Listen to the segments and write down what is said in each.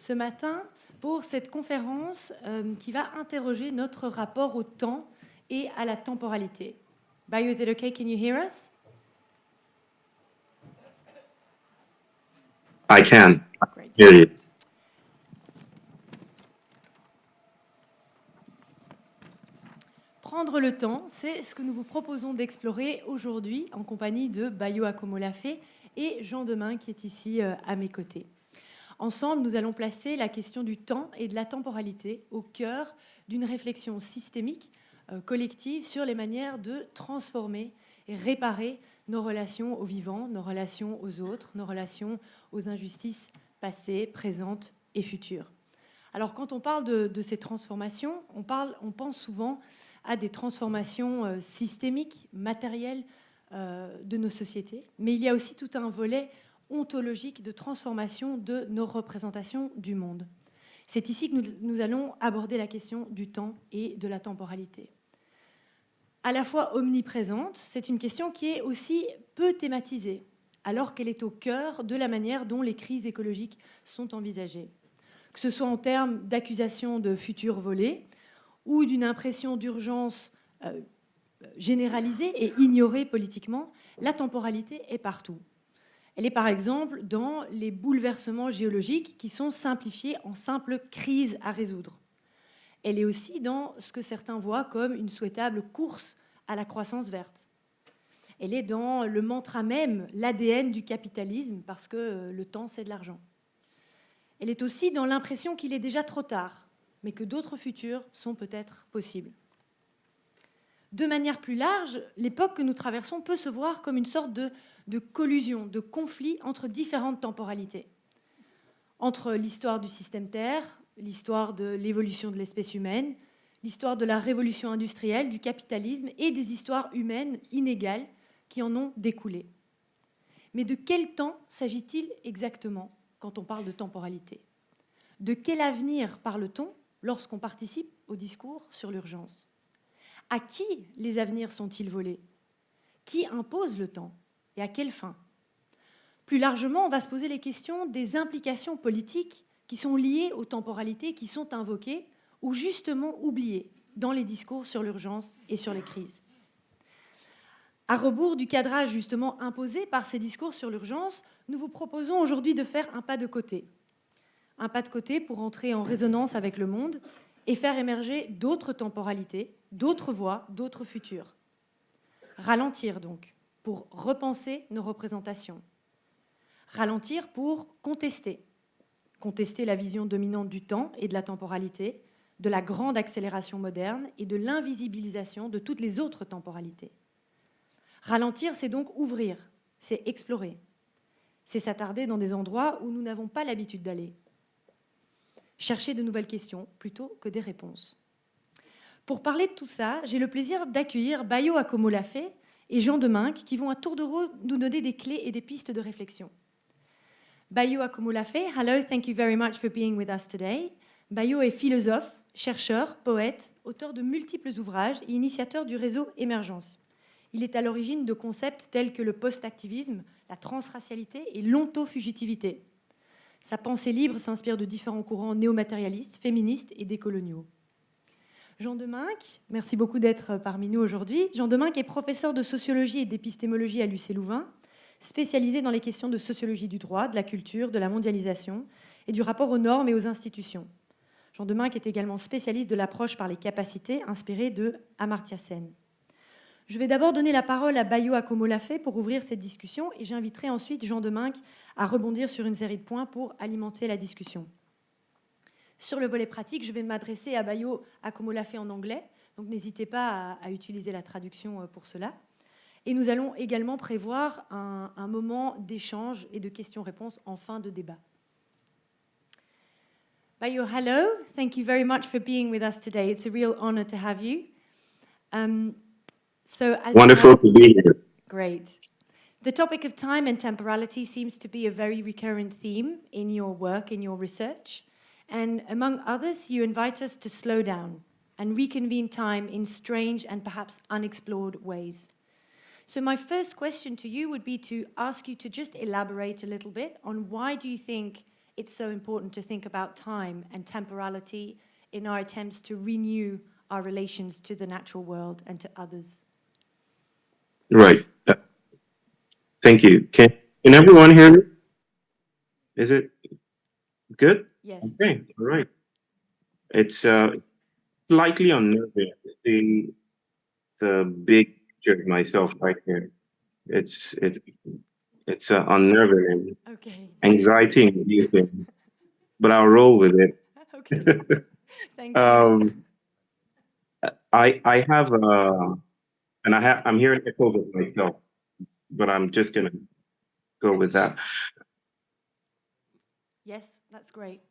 ce matin pour cette conférence qui va interroger notre rapport au temps et à la temporalité. Bayo, is it okay? Can you hear us? I can Great. hear you. Prendre le temps, c'est ce que nous vous proposons d'explorer aujourd'hui en compagnie de Bayo Akomolafe et Jean Demain qui est ici à mes côtés. Ensemble, nous allons placer la question du temps et de la temporalité au cœur d'une réflexion systémique, collective, sur les manières de transformer et réparer nos relations aux vivants, nos relations aux autres, nos relations aux injustices passées, présentes et futures. Alors, quand on parle de ces transformations, on pense souvent à des transformations systémiques, matérielles de nos sociétés, mais il y a aussi tout un volet ontologique de transformation de nos représentations du monde. C'est ici que nous allons aborder la question du temps et de la temporalité. À la fois omniprésente, c'est une question qui est aussi peu thématisée, alors qu'elle est au cœur de la manière dont les crises écologiques sont envisagées. Que ce soit en termes d'accusation de futurs volets ou d'une impression d'urgence généralisée et ignorée politiquement, la temporalité est partout. Elle est par exemple dans les bouleversements géologiques qui sont simplifiés en simples crises à résoudre. Elle est aussi dans ce que certains voient comme une souhaitable course à la croissance verte. Elle est dans le mantra même, l'ADN du capitalisme, parce que le temps, c'est de l'argent. Elle est aussi dans l'impression qu'il est déjà trop tard, mais que d'autres futurs sont peut-être possibles. De manière plus large, l'époque que nous traversons peut se voir comme une sorte de collusion, de conflit entre différentes temporalités. Entre l'histoire du système Terre, l'histoire de l'évolution de l'espèce humaine, l'histoire de la révolution industrielle, du capitalisme et des histoires humaines inégales qui en ont découlé. Mais de quel temps s'agit-il exactement quand on parle de temporalité? De quel avenir parle-t-on lorsqu'on participe au discours sur l'urgence? À qui les avenirs sont-ils volés? Qui impose le temps? Et à quelle fin? Plus largement, on va se poser les questions des implications politiques qui sont liées aux temporalités qui sont invoquées ou justement oubliées dans les discours sur l'urgence et sur les crises. À rebours du cadrage justement imposé par ces discours sur l'urgence, nous vous proposons aujourd'hui de faire un pas de côté. Un pas de côté pour entrer en résonance avec le monde et faire émerger d'autres temporalités, d'autres voies, d'autres futurs. Ralentir donc, pour repenser nos représentations. Ralentir pour contester. Contester la vision dominante du temps et de la temporalité, de la grande accélération moderne et de l'invisibilisation de toutes les autres temporalités. Ralentir, c'est donc ouvrir, c'est explorer. C'est s'attarder dans des endroits où nous n'avons pas l'habitude d'aller. Chercher de nouvelles questions plutôt que des réponses. Pour parler de tout ça, j'ai le plaisir d'accueillir Bayo Akomolafe et Jean Demain qui vont à tour de rôle nous donner des clés et des pistes de réflexion. Bayo Akomolafe, hello, thank you very much for being with us today. Bayo est philosophe, chercheur, poète, auteur de multiples ouvrages et initiateur du réseau Émergence. Il est à l'origine de concepts tels que le post-activisme, la transracialité et l'ontofugitivité. Sa pensée libre s'inspire de différents courants néo-matérialistes, féministes et décoloniaux. Jean Deminck, merci beaucoup d'être parmi nous aujourd'hui. Jean Deminck est professeur de sociologie et d'épistémologie à l'UC Louvain, spécialisé dans les questions de sociologie du droit, de la culture, de la mondialisation et du rapport aux normes et aux institutions. Jean Deminck est également spécialiste de l'approche par les capacités, inspirée de Amartya Sen. Je vais d'abord donner la parole à Bayo Akomolafe pour ouvrir cette discussion et j'inviterai ensuite Jean Deminck à rebondir sur une série de points pour alimenter la discussion. Sur le volet pratique, je vais m'adresser à Bayo Akomolafe en anglais, donc n'hésitez pas à utiliser la traduction pour cela. Et nous allons également prévoir un moment d'échange et de questions-réponses en fin de débat. Bayo, hello. Thank you very much for being with us today. It's a real honor to have you. Wonderful to be here. Great. The topic of time and temporality seems to be a very recurrent theme in your work, in your research. And among others, you invite us to slow down and reconvene time in strange and perhaps unexplored ways. So my first question to you would be to ask you to just elaborate a little bit on why do you think it's so important to think about time and temporality in our attempts to renew our relations to the natural world and to others. Right. Thank you. Can everyone hear me? Is it good? Yes. Okay. All right. It's slightly unnerving to see the big picture of myself right here. It's unnerving and Okay. anxiety inducing, but I'll roll with it. Okay. Thank you. I have and I'm hearing echoes of myself, but I'm just gonna go with that. Yes, that's great.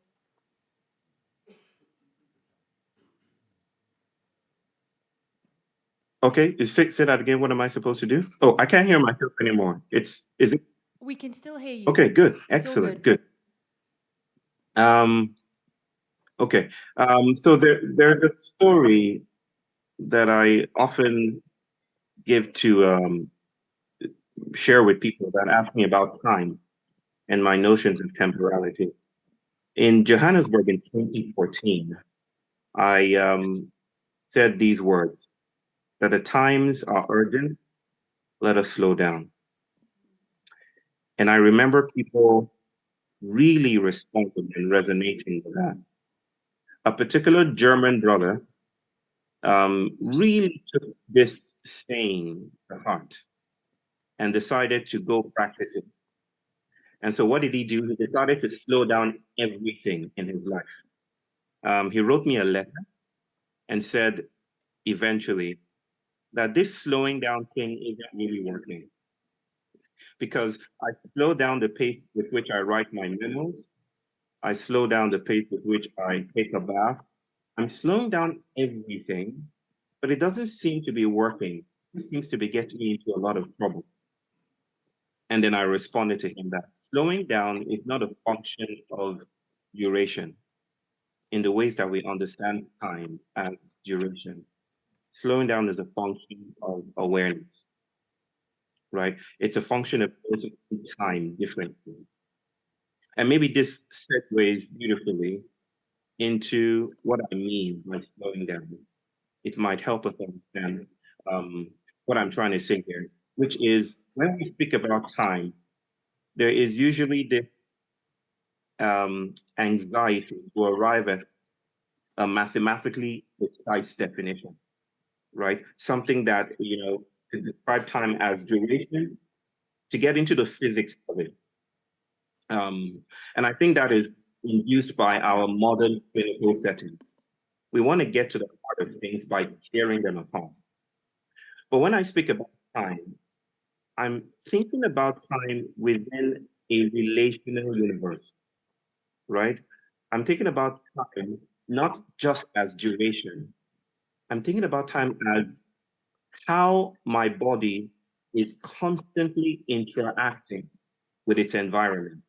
Okay, say that again. What am I supposed to do? Oh, I can't hear myself anymore. Is it? We can still hear you. Okay, good. It's all Excellent. Good. Okay. So there's a story that I often give to share with people that ask me about time and my notions of temporality. In Johannesburg in 2014, I said these words, that the times are urgent, let us slow down. And I remember people really responding and resonating with that. A particular German brother really took this saying to heart and decided to go practice it. And so what did he do? He decided to slow down everything in his life. He wrote me a letter and said eventually that this slowing down thing isn't really working, because I slow down the pace with which I write my memos. I slow down the pace with which I take a bath. I'm slowing down everything, but it doesn't seem to be working. It seems to be getting me into a lot of trouble. And then I responded to him that slowing down is not a function of duration in the ways that we understand time as duration. Slowing down is a function of awareness, right? It's a function of noticing time differently. And maybe this segues beautifully into what I mean by slowing down. It might help us understand what I'm trying to say here, which is when we speak about time, there is usually this anxiety to arrive at a mathematically precise definition, right? Something that, to describe time as duration, to get into the physics of it. And I think that is induced by our modern clinical setting. We want to get to the heart of things by tearing them apart. But when I speak about time, I'm thinking about time within a relational universe, right? I'm thinking about time not just as duration. I'm thinking about time as how my body is constantly interacting with its environment,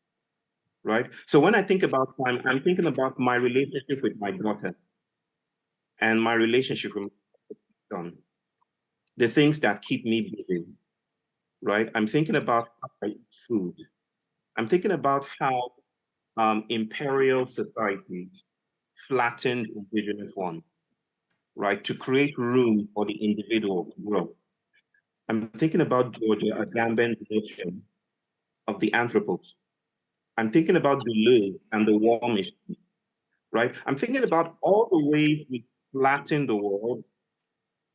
right? So when I think about time, I'm thinking about my relationship with my daughter and my relationship with my son, the things that keep me busy, right? I'm thinking about how I eat food. I'm thinking about how imperial societies flattened indigenous ones, right, to create room for the individual to grow. I'm thinking about Georgia Agamben's notion of the anthropos. I'm thinking about Deleuze and the war machine, right? I'm thinking about all the ways we flatten the world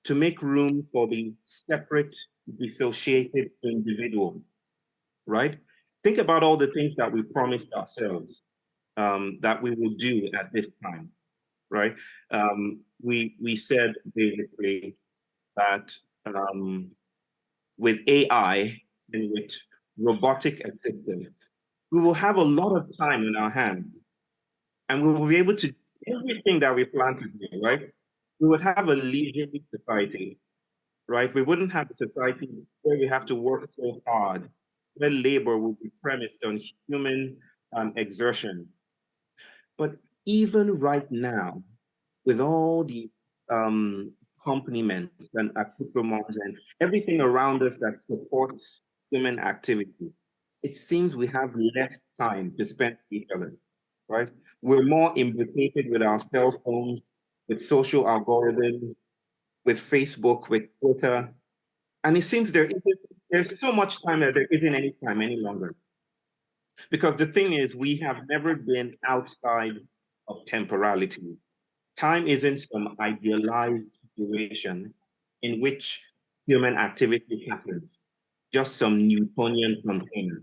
to make room for the separate, dissociated individual, right? Think about all the things that we promised ourselves that we will do at this time, right? We said basically that with AI and with robotic assistance, we will have a lot of time in our hands, and we will be able to do everything that we plan to do, right? We would have a leisurely society, right? We wouldn't have a society where we have to work so hard, where labor will be premised on human exertion. But even right now, with all the accompaniments and accoutrements and everything around us that supports human activity, it seems we have less time to spend with each other. right? We're more implicated with our cell phones, with social algorithms, with Facebook, with Twitter. And it seems there's so much time that there isn't any time any longer. Because the thing is, we have never been outside of temporality. Time isn't some idealized situation in which human activity happens, just some Newtonian container.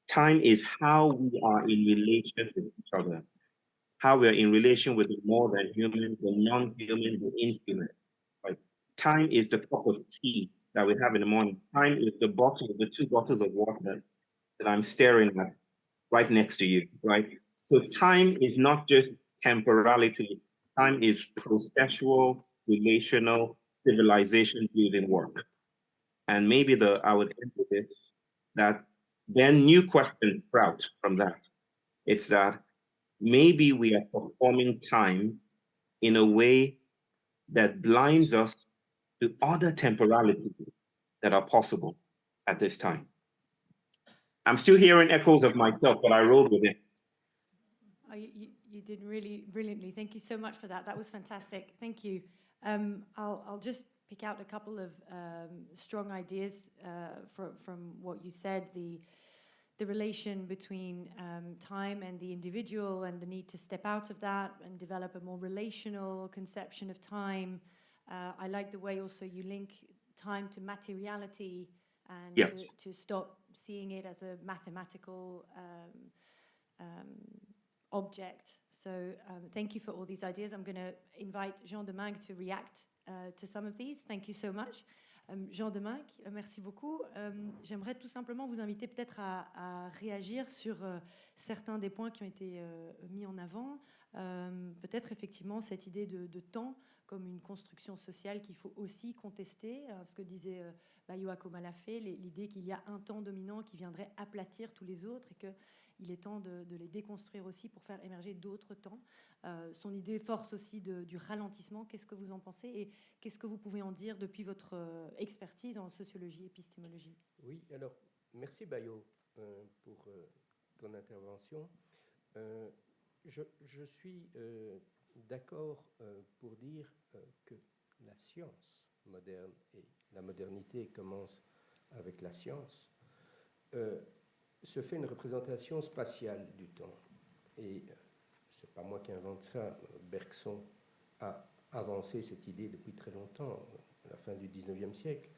Time is how we are in relation with each other, how we are in relation with the more than human, the non-human, the inhuman. Right? Time is the cup of tea that we have in the morning. Time is the 2 bottles of water that I'm staring at right next to you, right? So time is not just temporality. Time is processual, relational, civilization building work. And maybe I would end with this, that then new questions sprout from that. It's that maybe we are performing time in a way that blinds us to other temporalities that are possible at this time. I'm still hearing echoes of myself, but I rolled with it. Oh, you did really brilliantly. Thank you so much for that. That was fantastic. Thank you. I'll just pick out a couple of strong ideas from what you said. The relation between time and the individual and the need to step out of that and develop a more relational conception of time. I like the way also you link time to materiality and Yeah. to stop seeing it as a mathematical object. So thank you for all these ideas. I'm going to invite Jean Deminck to react to some of these. Thank you so much. Jean Deminck, merci beaucoup. J'aimerais tout simplement vous inviter peut-être à réagir sur certains des points qui ont été mis en avant. Peut-être effectivement cette idée de temps comme une construction sociale qu'il faut aussi contester, ce que disait Bayo Akomolafe, l'idée qu'il y a un temps dominant qui viendrait aplatir tous les autres et qu'il est temps de les déconstruire aussi pour faire émerger d'autres temps. Son idée force aussi du ralentissement. Qu'est-ce que vous en pensez et qu'est-ce que vous pouvez en dire depuis votre expertise en sociologie, épistémologie? Oui, alors merci Bayo pour ton intervention. Je suis d'accord pour dire que la science moderne, et la modernité commence avec la science, se fait une représentation spatiale du temps. Et ce n'est pas moi qui invente ça, Bergson a avancé cette idée depuis très longtemps, à la fin du 19e siècle,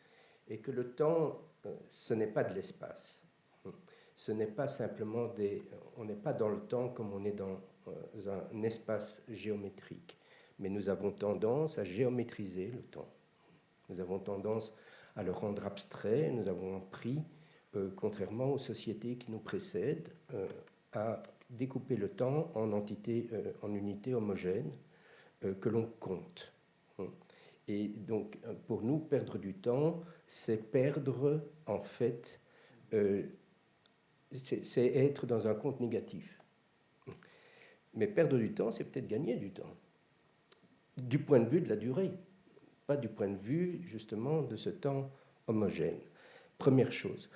et que le temps, ce n'est pas de l'espace. Ce n'est pas simplement on n'est pas dans le temps comme on est dans un espace géométrique, mais nous avons tendance à géométriser le temps. Nous avons tendance à le rendre abstrait, nous avons appris, contrairement aux sociétés qui nous précèdent, à découper le temps en unités homogènes que l'on compte. Et donc, pour nous, perdre du temps, c'est perdre, en fait, c'est être dans un compte négatif. Mais perdre du temps, c'est peut-être gagner du temps, du point de vue de la durée, pas du point de vue, justement, de ce temps homogène. Première chose.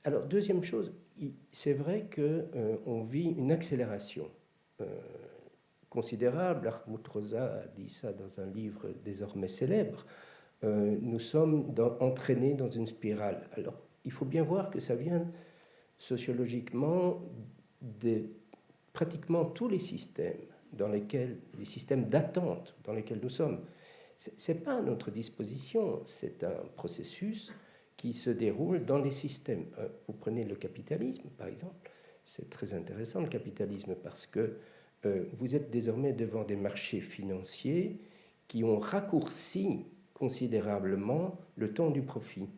Alors, deuxième chose, c'est vrai qu'on vit une accélération considérable. Hartmut Rosa a dit ça dans un livre désormais célèbre. Nous sommes entraînés dans une spirale. Alors, il faut bien voir que ça vient sociologiquement de pratiquement tous les systèmes les systèmes d'attente dans lesquels nous sommes. Ce n'est pas à notre disposition, c'est un processus qui se déroule dans les systèmes. Vous prenez le capitalisme, par exemple. C'est très intéressant, le capitalisme, parce que vous êtes désormais devant des marchés financiers qui ont raccourci considérablement le temps du profit.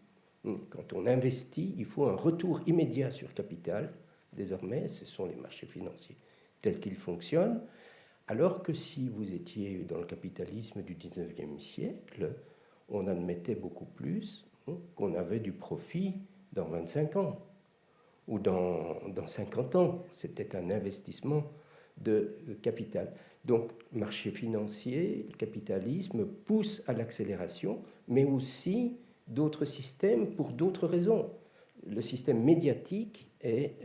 Quand on investit, il faut un retour immédiat sur capital. Désormais, ce sont les marchés financiers tels qu'ils fonctionnent. Alors que si vous étiez dans le capitalisme du 19e siècle, on admettait beaucoup plus qu'on avait du profit dans 25 ans ou dans 50 ans. C'était un investissement de capital. Donc, marché financier, le capitalisme pousse à l'accélération, mais aussi d'autres systèmes pour d'autres raisons. Le système médiatique est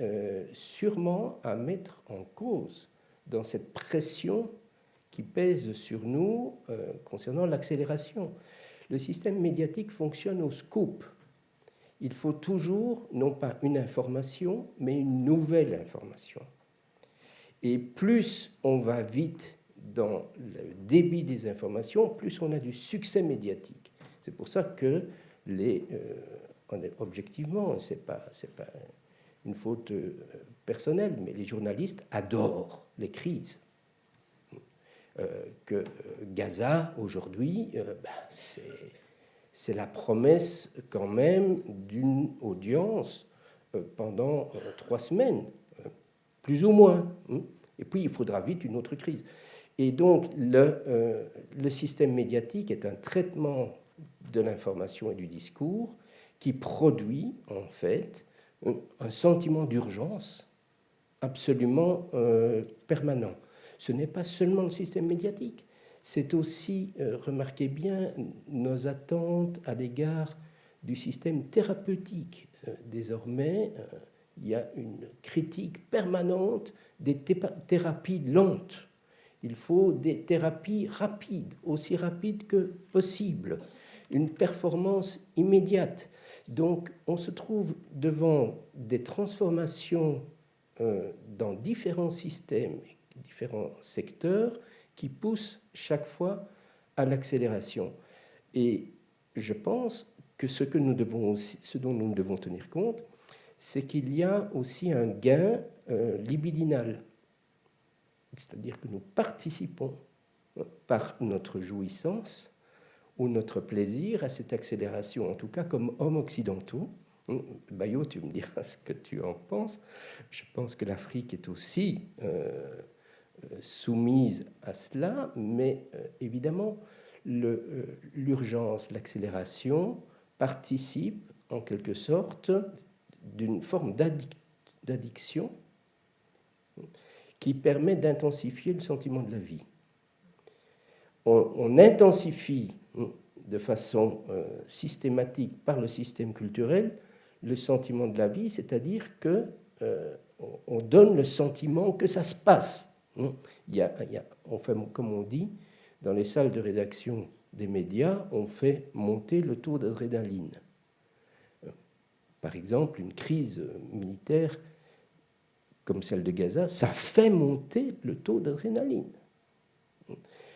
sûrement à mettre en cause dans cette pression qui pèse sur nous concernant l'accélération. Le système médiatique fonctionne au scoop. Il faut toujours, non pas une information, mais une nouvelle information. Et plus on va vite dans le débit des informations, plus on a du succès médiatique. C'est pour ça que objectivement, ce n'est pas une faute personnelle, mais les journalistes adorent les crises. Que Gaza, aujourd'hui, c'est la promesse quand même d'une audience pendant 3 semaines, plus ou moins. Et puis, il faudra vite une autre crise. Et donc, le système médiatique est un traitement de l'information et du discours qui produit, en fait, un sentiment d'urgence absolument permanent. Ce n'est pas seulement le système médiatique, c'est aussi, remarquez bien, nos attentes à l'égard du système thérapeutique. Désormais, il y a une critique permanente des thérapies lentes. Il faut des thérapies rapides, aussi rapides que possible, une performance immédiate. Donc, on se trouve devant des transformations dans différents systèmes, différents secteurs, qui poussent chaque fois à l'accélération. Et je pense que ce dont nous devons tenir compte, c'est qu'il y a aussi un gain libidinal. C'est-à-dire que nous participons par notre jouissance ou notre plaisir à cette accélération, en tout cas comme hommes occidentaux. Bayo, tu me diras ce que tu en penses. Je pense que l'Afrique est aussi soumise à cela, mais évidemment, l'urgence, l'accélération participent en quelque sorte d'une forme d'addiction qui permet d'intensifier le sentiment de la vie. On intensifie de façon systématique par le système culturel le sentiment de la vie, c'est-à-dire qu'on donne le sentiment que ça se passe. On fait, comme on dit, dans les salles de rédaction des médias, on fait monter le taux d'adrénaline. Par exemple, une crise militaire comme celle de Gaza, ça fait monter le taux d'adrénaline.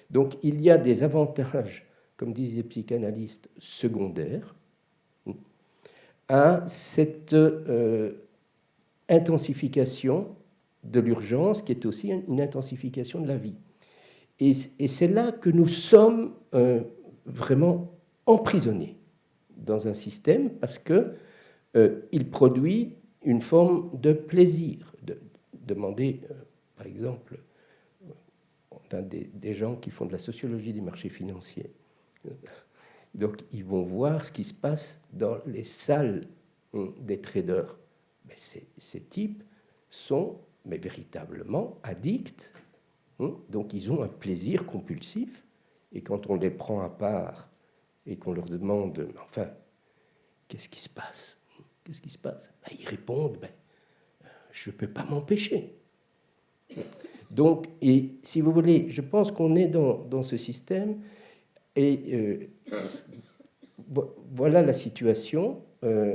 Donc il y a des avantages, comme disent les psychanalystes, secondaires à cette intensification de l'urgence qui est aussi une intensification de la vie. Et c'est là que nous sommes vraiment emprisonnés dans un système parce qu'il produit une forme de plaisir. Demandez, par exemple, on a des gens qui font de la sociologie des marchés financiers. Donc, ils vont voir ce qui se passe dans les salles des traders. Mais ces types sont véritablement addicts. Donc, ils ont un plaisir compulsif. Et quand on les prend à part et qu'on leur demande, enfin, qu'est-ce qui se passe? Qu'est-ce qui se passe? Ils répondent, je ne peux pas m'empêcher. Donc, et si vous voulez, je pense qu'on est dans ce système et voilà la situation.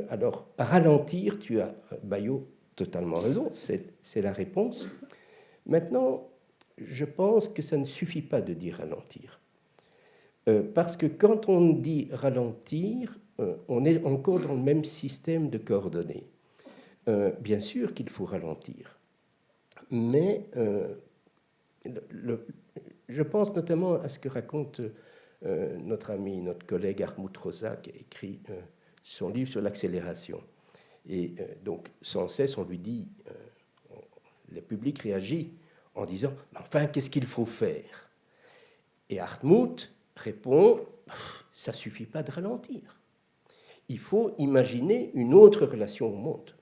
Alors, ralentir, tu as, Bayo, totalement raison, c'est la réponse. Maintenant, je pense que ça ne suffit pas de dire ralentir. Parce que quand on dit ralentir, on est encore dans le même système de coordonnées. Bien sûr qu'il faut ralentir, mais je pense notamment à ce que raconte notre ami, notre collègue Hartmut Rosa, qui a écrit son livre sur l'accélération. Et donc, sans cesse, on lui dit, le public réagit en disant « Enfin, qu'est-ce qu'il faut faire ?» Et Hartmut répond « Ça ne suffit pas de ralentir. Il faut imaginer une autre relation au monde. »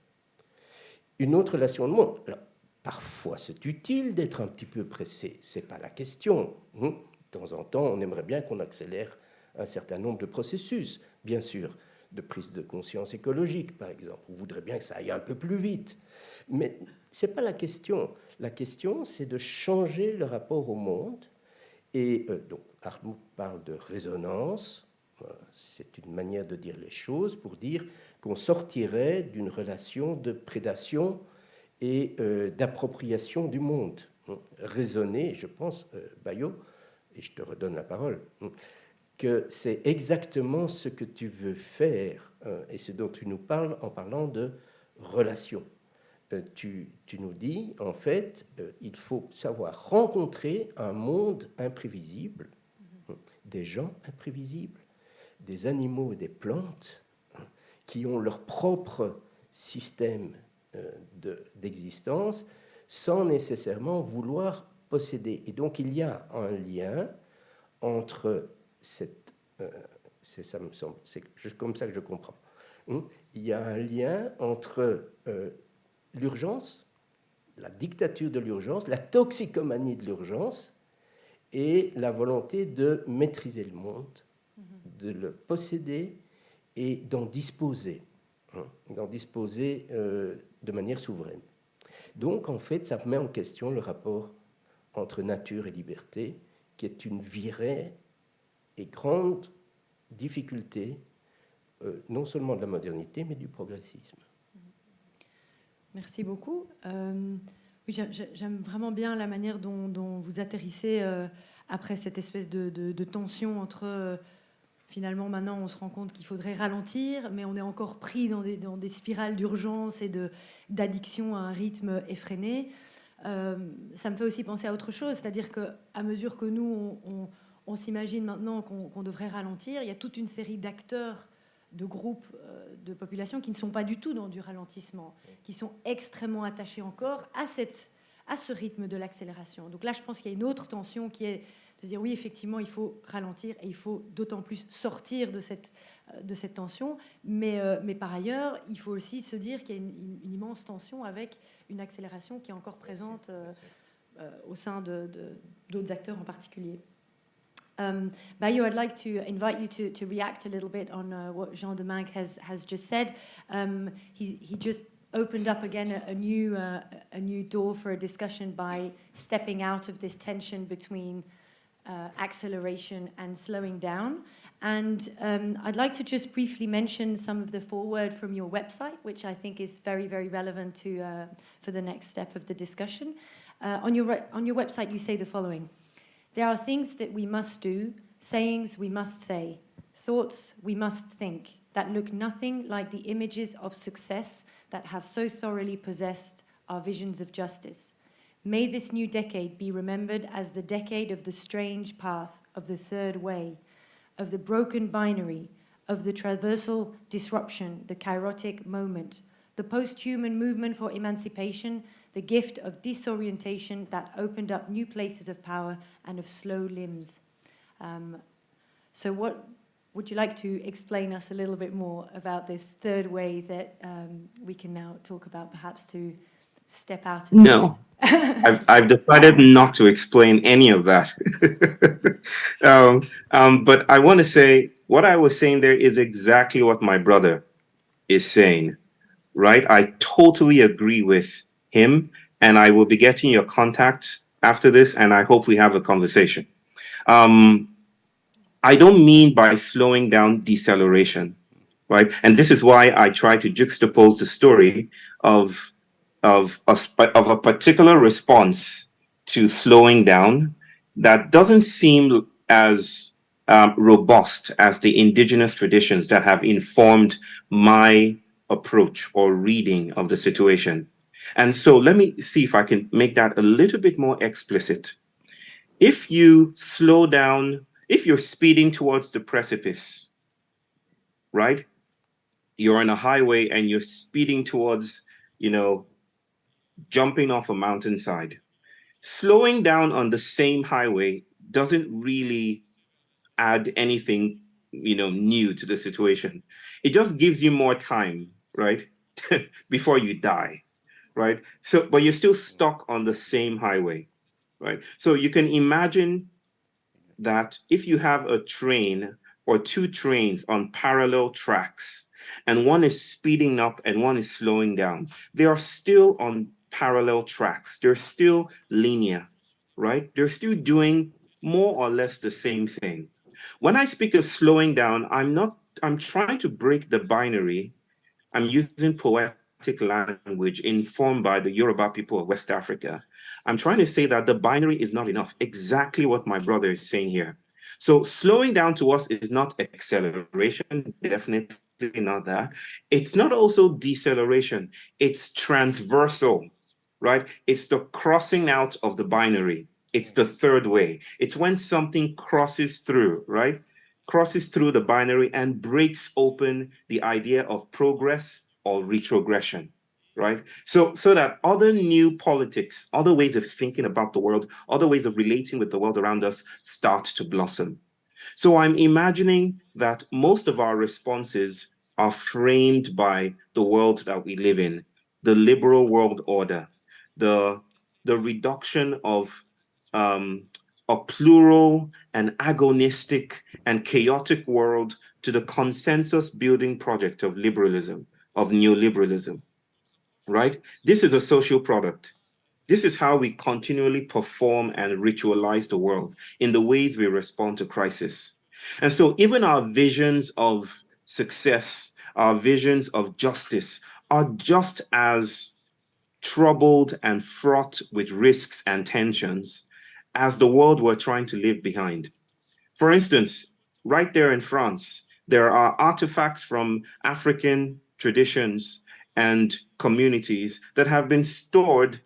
Une autre relation au monde. Alors, parfois, c'est utile d'être un petit peu pressé, ce n'est pas la question. De temps en temps, on aimerait bien qu'on accélère un certain nombre de processus, bien sûr. de prise de conscience écologique, par exemple. On voudrait bien que ça aille un peu plus vite. Mais ce n'est pas la question. La question, c'est de changer le rapport au monde. Et donc, Hartmut parle de résonance. C'est une manière de dire les choses pour dire qu'on sortirait d'une relation de prédation et d'appropriation du monde. Raisonner, je pense, Bayo, et je te redonne la parole, que c'est exactement ce que tu veux faire et ce dont tu nous parles en parlant de relation. Tu nous dis, en fait, il faut savoir rencontrer un monde imprévisible, des gens imprévisibles, des animaux et des plantes qui ont leur propre système d'existence sans nécessairement vouloir posséder. Et donc, il y a un lien entre cette... ça me semble, c'est comme ça que je comprends. Il y a un lien entre l'urgence, la dictature de l'urgence, la toxicomanie de l'urgence et la volonté de maîtriser le monde, de le posséder et d'en disposer de manière souveraine. Donc, en fait, ça met en question le rapport entre nature et liberté, qui est une vraie et grande difficulté, non seulement de la modernité, mais du progressisme. Merci beaucoup. Oui, j'aime vraiment bien la manière dont vous atterrissez après cette espèce de tension entre... finalement, maintenant, on se rend compte qu'il faudrait ralentir, mais on est encore pris dans des spirales d'urgence et d'addiction à un rythme effréné. Ça me fait aussi penser à autre chose, c'est-à-dire qu'à mesure que nous, on s'imagine maintenant qu'on devrait ralentir, il y a toute une série d'acteurs, de groupes de populations qui ne sont pas du tout dans du ralentissement, qui sont extrêmement attachés encore à ce rythme de l'accélération. Donc là, je pense qu'il y a une autre tension qui est de se dire oui, effectivement, il faut ralentir et il faut d'autant plus sortir de cette tension. Mais par ailleurs, il faut aussi se dire qu'il y a une immense tension avec une accélération qui est encore présente au sein d'autres acteurs en particulier. Bayo, I'd like to invite you to react a little bit on what Jean Domingue has just said. He just opened up again a new door for a discussion by stepping out of this tension between acceleration and slowing down. And I'd like to just briefly mention some of the foreword from your website, which I think is very, very relevant for the next step of the discussion. On your website, you say the following: there are things that we must do, sayings we must say, thoughts we must think, that look nothing like the images of success that have so thoroughly possessed our visions of justice. May this new decade be remembered as the decade of the strange path, of the third way, of the broken binary, of the traversal disruption, the kairotic moment, the post-human movement for emancipation, the gift of disorientation that opened up new places of power and of slow limbs. So what would you like to explain us a little bit more about this third way that we can now talk about, perhaps to step out of No. I've decided not to explain any of that. But I want to say what I was saying there is exactly what my brother is saying, right? I totally agree with him, and I will be getting your contact after this, and I hope we have a conversation. I don't mean by slowing down deceleration, right? And this is why I try to juxtapose the story of a particular response to slowing down that doesn't seem as robust as the indigenous traditions that have informed my approach or reading of the situation. And so let me see if I can make that a little bit more explicit. If you slow down, if you're speeding towards the precipice, right? You're on a highway and you're speeding towards, jumping off a mountainside. Slowing down on the same highway doesn't really add anything, new to the situation. It just gives you more time, right? Before you die, right? So, but you're still stuck on the same highway, right? So you can imagine that if you have a train or two trains on parallel tracks, and one is speeding up and one is slowing down. They are still on parallel tracks. They're still linear, right? They're still doing more or less the same thing. When I speak of slowing down, I'm trying to break the binary. I'm using poetic language informed by the Yoruba people of West Africa. I'm trying to say that the binary is not enough. Exactly what my brother is saying here. So slowing down to us is not acceleration, definitely not that. It's not also deceleration. It's transversal, right? It's the crossing out of the binary. It's the third way. It's when something crosses through, right? Crosses through the binary and breaks open the idea of progress or retrogression, right? So that other new politics, other ways of thinking about the world, other ways of relating with the world around us start to blossom. So I'm imagining that most of our responses are framed by the world that we live in, the liberal world order, the reduction of a plural and agonistic and chaotic world to the consensus building project of liberalism, of neoliberalism, right? This is a social product. This is how we continually perform and ritualize the world in the ways we respond to crisis. And so even our visions of success, our visions of justice are just as troubled and fraught with risks and tensions as the world we're trying to leave behind. For instance, right there in France, there are artifacts from African traditions and communities that have been stored,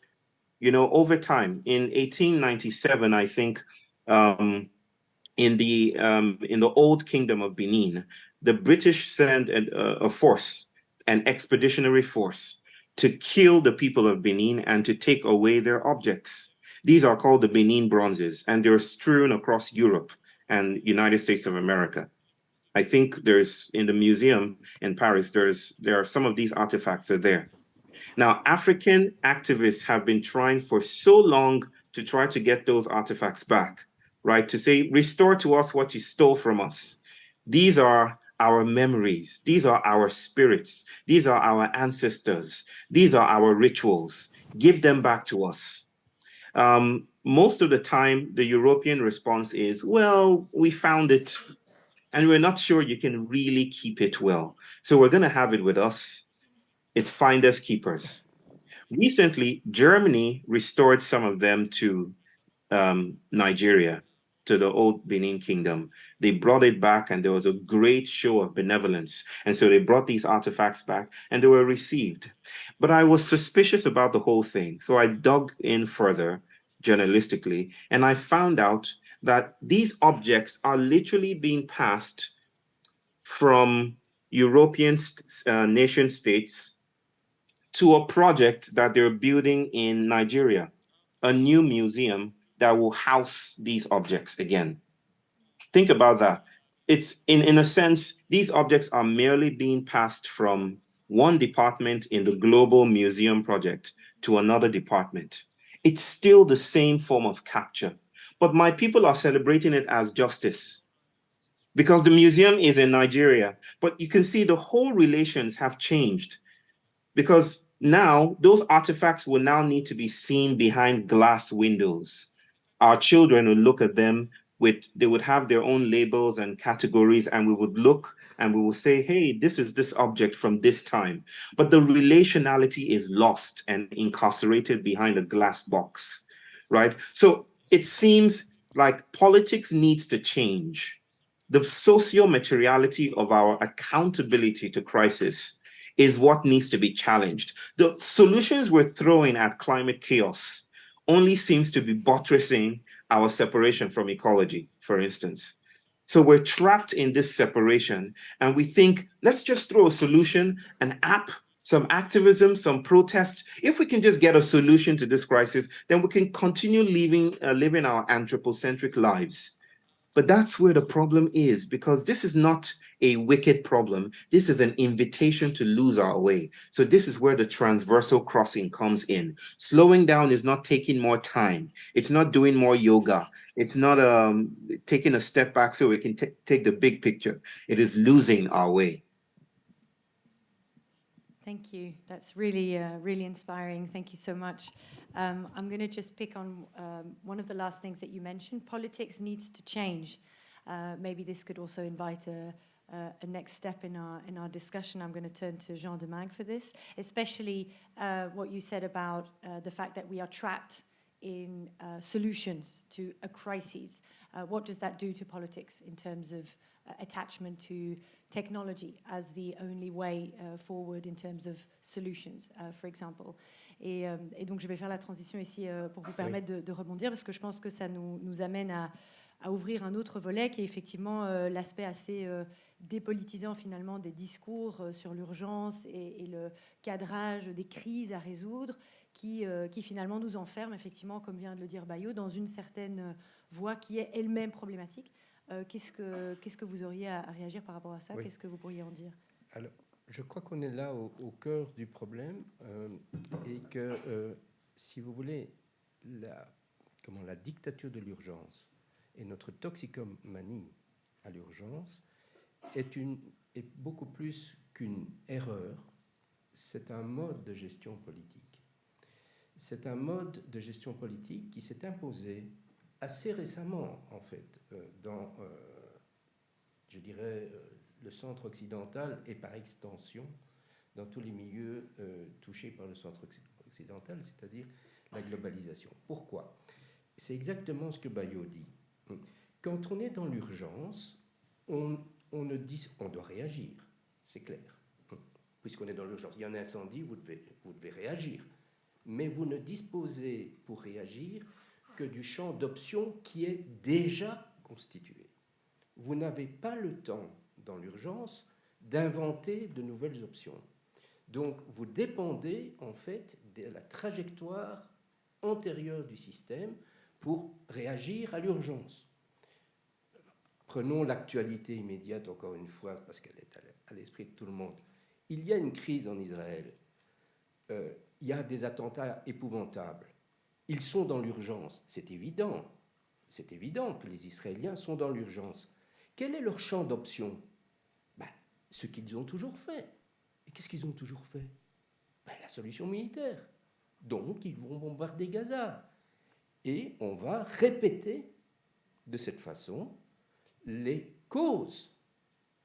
over time. In 1897, I think, in the old kingdom of Benin, the British sent a force, an expeditionary force, to kill the people of Benin and to take away their objects. These are called the Benin bronzes, and they're strewn across Europe and United States of America. I think there's, in the museum in Paris, there are some of these artifacts are there. Now, African activists have been trying for so long to try to get those artifacts back, right? To say, restore to us what you stole from us. These are our memories. These are our spirits. These are our ancestors. These are our rituals. Give them back to us. Most of the time, the European response is, well, we found it and we're not sure you can really keep it well. So we're going to have it with us. It's finders keepers. Recently, Germany restored some of them to Nigeria, to the old Benin Kingdom. They brought it back and there was a great show of benevolence. And so they brought these artifacts back and they were received. But I was suspicious about the whole thing. So I dug in further journalistically and I found out that these objects are literally being passed from European nation states to a project that they're building in Nigeria, a new museum that will house these objects again. Think about that. It's in a sense, these objects are merely being passed from one department in the global museum project to another department. It's still the same form of capture, but my people are celebrating it as justice because the museum is in Nigeria. But you can see the whole relations have changed because now those artifacts will now need to be seen behind glass windows. Our children will look at them they would have their own labels and categories, and we would look and we will say, hey, this is this object from this time. But the relationality is lost and incarcerated behind a glass box, right? So it seems like politics needs to change. The socio-materiality of our accountability to crisis is what needs to be challenged. The solutions we're throwing at climate chaos only seems to be buttressing our separation from ecology, for instance. So we're trapped in this separation and we think, let's just throw a solution, an app, some activism, some protest. If we can just get a solution to this crisis, then we can continue living our anthropocentric lives. But that's where the problem is, because this is not a wicked problem. This is an invitation to lose our way. So this is where the transversal crossing comes in. Slowing down is not taking more time. It's not doing more yoga. It's not taking a step back so we can take the big picture. It is losing our way. Thank you. That's really, really inspiring. Thank you so much. I'm going to just pick on one of the last things that you mentioned. Politics needs to change. Maybe this could also invite a next step in our discussion. I'm going to turn to Jean Domingue for this, especially what you said about the fact that we are trapped in solutions to a crisis. What does that do to politics in terms of attachment to technology as the only way forward in terms of solutions, for example. Et donc, je vais faire la transition ici pour vous permettre de rebondir, parce que je pense que ça nous amène à ouvrir un autre volet qui est effectivement l'aspect assez dépolitisant finalement des discours sur l'urgence et le cadrage des crises à résoudre qui finalement nous enferme effectivement, comme vient de le dire Bayo, dans une certaine voie qui est elle-même problématique. Qu'est-ce que vous auriez à réagir par rapport à ça? Qu'est-ce que vous pourriez en dire? Alors, je crois qu'on est là au cœur du problème et que, si vous voulez, la dictature de l'urgence et notre toxicomanie à l'urgence est beaucoup plus qu'une erreur. C'est un mode de gestion politique. C'est un mode de gestion politique qui s'est imposé assez récemment, en fait, dans, je dirais, le centre occidental et par extension dans tous les milieux touchés par le centre occidental, c'est-à-dire la globalisation. Pourquoi? C'est exactement ce que Bayo dit. Quand on est dans l'urgence, on doit réagir, c'est clair. Puisqu'on est dans l'urgence, il y a un incendie, vous devez réagir. Mais vous ne disposez pour réagir que du champ d'options qui est déjà constitué. Vous n'avez pas le temps, dans l'urgence, d'inventer de nouvelles options. Donc, vous dépendez, en fait, de la trajectoire antérieure du système pour réagir à l'urgence. Prenons l'actualité immédiate, encore une fois, parce qu'elle est à l'esprit de tout le monde. Il y a une crise en Israël. Il y a des attentats épouvantables. Ils sont dans l'urgence, c'est évident. C'est évident que les Israéliens sont dans l'urgence. Quel est leur champ d'options? Ce qu'ils ont toujours fait. Et qu'est-ce qu'ils ont toujours fait? La solution militaire. Donc, ils vont bombarder Gaza. Et on va répéter de cette façon les causes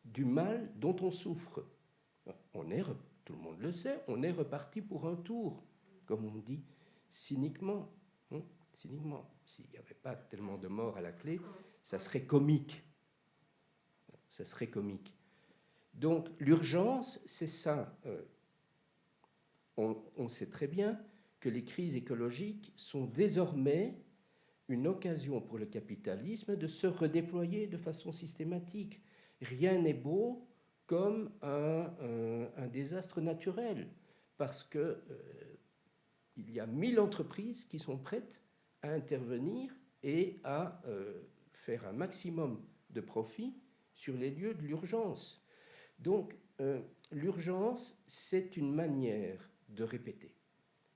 du mal dont on souffre. Tout le monde le sait, on est reparti pour un tour, comme on dit cyniquement. Cyniquement. S'il n'y avait pas tellement de morts à la clé, ça serait comique. Ça serait comique. Donc l'urgence, c'est ça. On sait très bien que les crises écologiques sont désormais une occasion pour le capitalisme de se redéployer de façon systématique. Rien n'est beau comme un désastre naturel, parce que il y a 1000 entreprises qui sont prêtes à intervenir et à faire un maximum de profit sur les lieux de l'urgence. Donc, l'urgence, c'est une manière de répéter.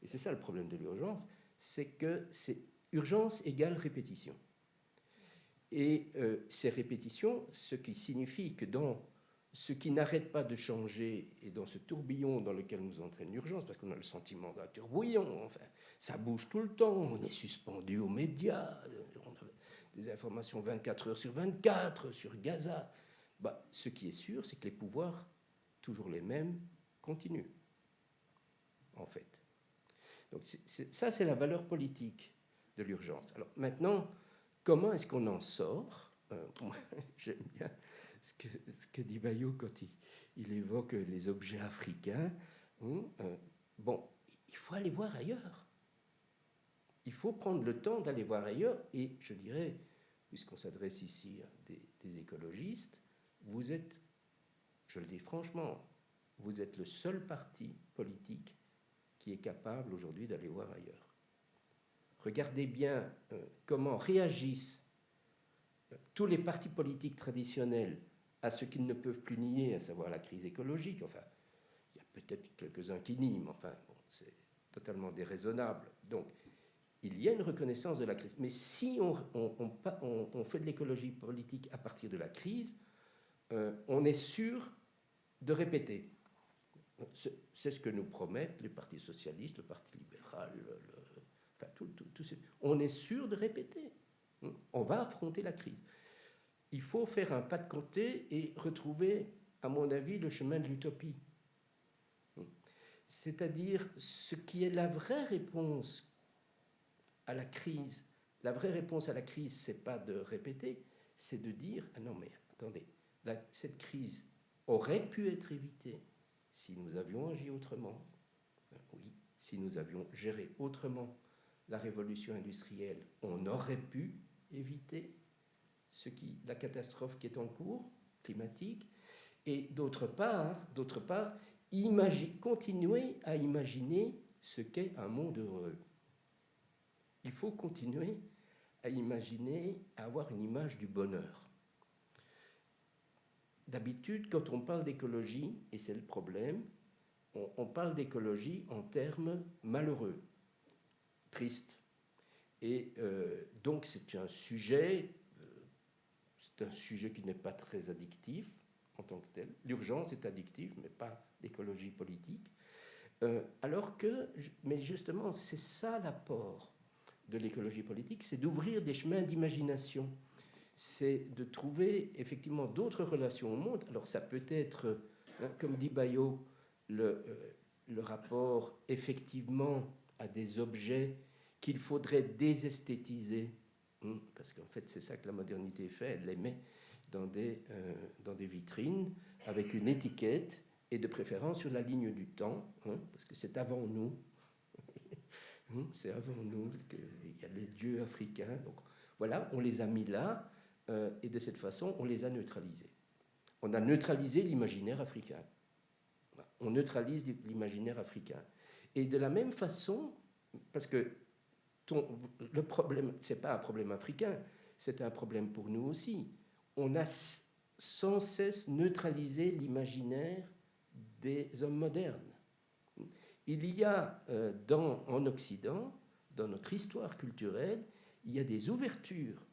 Et c'est ça le problème de l'urgence, c'est que c'est urgence égale répétition. Et ces répétitions, ce qui signifie que dans ce qui n'arrête pas de changer et dans ce tourbillon dans lequel nous entraîne l'urgence, parce qu'on a le sentiment d'un tourbillon, enfin, ça bouge tout le temps, on est suspendu aux médias, on a des informations 24 heures sur 24 sur Gaza. Ce qui est sûr, c'est que les pouvoirs, toujours les mêmes, continuent, en fait. Donc ça, c'est la valeur politique de l'urgence. Alors maintenant, comment est-ce qu'on en sort? Moi, j'aime bien ce que dit Bayo quand il évoque les objets africains. Bon, il faut aller voir ailleurs. Il faut prendre le temps d'aller voir ailleurs. Et je dirais, puisqu'on s'adresse ici à des écologistes, vous êtes, je le dis franchement, vous êtes le seul parti politique qui est capable aujourd'hui d'aller voir ailleurs. Regardez bien comment réagissent tous les partis politiques traditionnels à ce qu'ils ne peuvent plus nier, à savoir la crise écologique. Enfin, il y a peut-être quelques-uns qui nient, mais enfin, bon, c'est totalement déraisonnable. Donc, il y a une reconnaissance de la crise. Mais si on fait de l'écologie politique à partir de la crise, on est sûr de répéter. C'est ce que nous promettent les partis socialistes, le Parti libéral, enfin, on est sûr de répéter. On va affronter la crise. Il faut faire un pas de côté et retrouver, à mon avis, le chemin de l'utopie. C'est-à-dire ce qui est la vraie réponse à la crise. La vraie réponse à la crise, c'est pas de répéter, c'est de dire ah non mais attendez, cette crise aurait pu être évitée si nous avions agi autrement. Oui, si nous avions géré autrement la révolution industrielle, on aurait pu éviter la catastrophe qui est en cours, climatique, et d'autre part, continuer à imaginer ce qu'est un monde heureux. Il faut continuer à imaginer, à avoir une image du bonheur. D'habitude, quand on parle d'écologie, et c'est le problème, on parle d'écologie en termes malheureux, tristes. Et donc c'est un sujet qui n'est pas très addictif en tant que tel. L'urgence est addictive, mais pas l'écologie politique. Mais justement, c'est ça l'apport de l'écologie politique, c'est d'ouvrir des chemins d'imagination, c'est de trouver effectivement d'autres relations au monde. Alors ça peut être, comme dit Bayot, le rapport effectivement à des objets qu'il faudrait désesthétiser, parce qu'en fait c'est ça que la modernité fait, elle les met dans des vitrines avec une étiquette et de préférence sur la ligne du temps, parce que c'est avant nous. C'est avant nous qu'il y a les dieux africains. Donc voilà, on les a mis là, et de cette façon, on les a neutralisés. On a neutralisé l'imaginaire africain. On neutralise l'imaginaire africain. Et de la même façon, parce que le problème, ce n'est pas un problème africain, c'est un problème pour nous aussi. On a sans cesse neutralisé l'imaginaire des hommes modernes. Il y a en Occident, dans notre histoire culturelle, il y a des ouvertures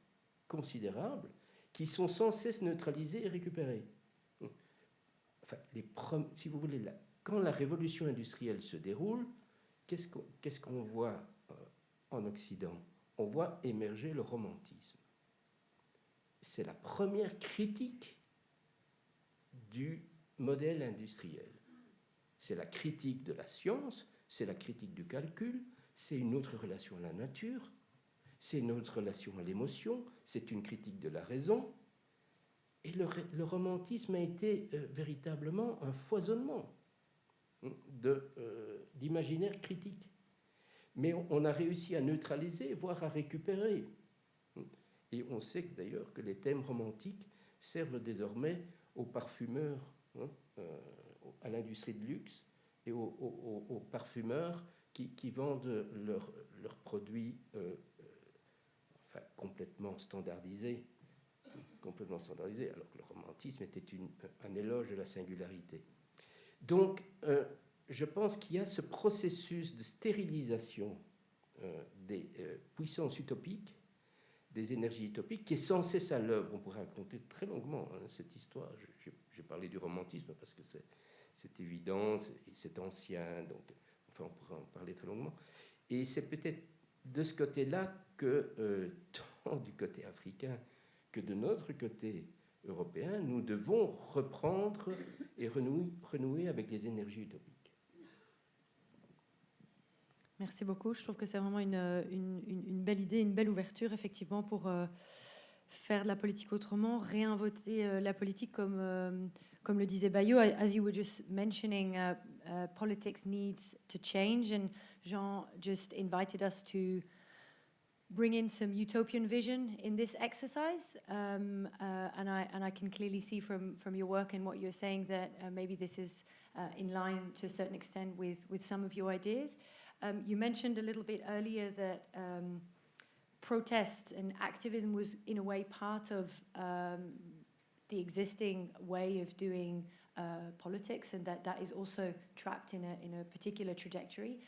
considérables qui sont sans cesse neutralisées et récupérées. Enfin, si vous voulez, quand la révolution industrielle se déroule, qu'est-ce qu'on voit en Occident? On voit émerger le romantisme. C'est la première critique du modèle industriel. C'est la critique de la science, c'est la critique du calcul, c'est une autre relation à la nature, c'est une autre relation à l'émotion, c'est une critique de la raison. Et le romantisme a été véritablement un foisonnement d'imaginaire critique. Mais on a réussi à neutraliser, voire à récupérer. Et on sait d'ailleurs que les thèmes romantiques servent désormais aux parfumeurs, à l'industrie de luxe et aux parfumeurs qui vendent leurs produits complètement standardisés, alors que le romantisme était un éloge de la singularité. Donc, je pense qu'il y a ce processus de stérilisation des puissances utopiques, des énergies utopiques, qui est sans cesse à l'œuvre. On pourrait raconter très longuement cette histoire. J'ai parlé du romantisme parce que c'est évident, c'est ancien, donc enfin, on pourrait en parler très longuement. Et c'est peut-être de ce côté-là que, tant du côté africain que de notre côté européen, nous devons reprendre et renouer avec les énergies utopiques. Merci beaucoup. Je trouve que c'est vraiment une belle idée, une belle ouverture, effectivement, pour faire de la politique autrement, réinventer la politique comme le disait Bayot. As you were just mentioning, politics needs to change, and Jean just invited us to bring in some utopian vision in this exercise, and I can clearly see from your work and what you're saying that maybe this is in line to a certain extent with some of your ideas. You mentioned a little bit earlier that protest and activism was in a way part of the existing way of doing politics, and that is also trapped in a particular trajectory.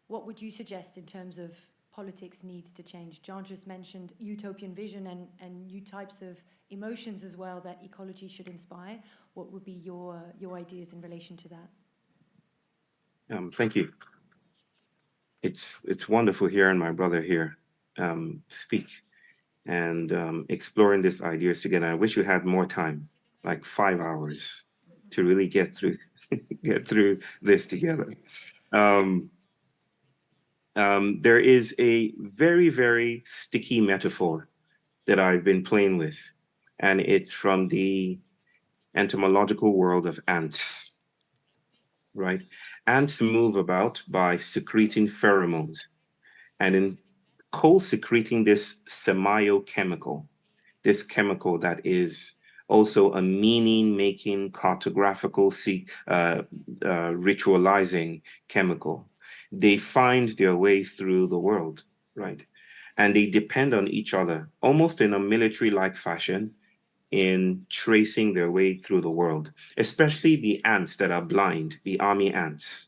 What would you suggest in terms of politics needs to change? John just mentioned utopian vision and new types of emotions as well that ecology should inspire. What would be your ideas in relation to that? Thank you. It's wonderful hearing my brother here speak and exploring these ideas together. I wish we had more time, like 5 hours, to really get through this together. There is a very, very sticky metaphor that I've been playing with, and it's from the entomological world of ants, right? Ants move about by secreting pheromones, and in co-secreting this semiochemical, this chemical that is also a meaning-making, cartographical, ritualizing chemical. They find their way through the world, right? And they depend on each other, almost in a military-like fashion, in tracing their way through the world, especially the ants that are blind, the army ants.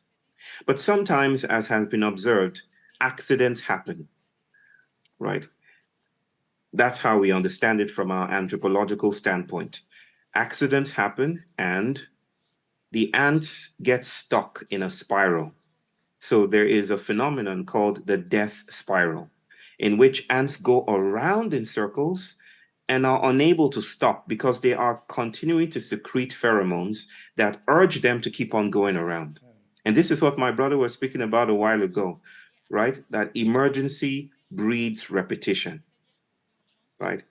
But sometimes, as has been observed, accidents happen, right? That's how we understand it from our anthropological standpoint. Accidents happen and the ants get stuck in a spiral. So there is a phenomenon called the death spiral, in which ants go around in circles and are unable to stop because they are continuing to secrete pheromones that urge them to keep on going around. And this is what my brother was speaking about a while ago, right? That emergency breeds repetition, right?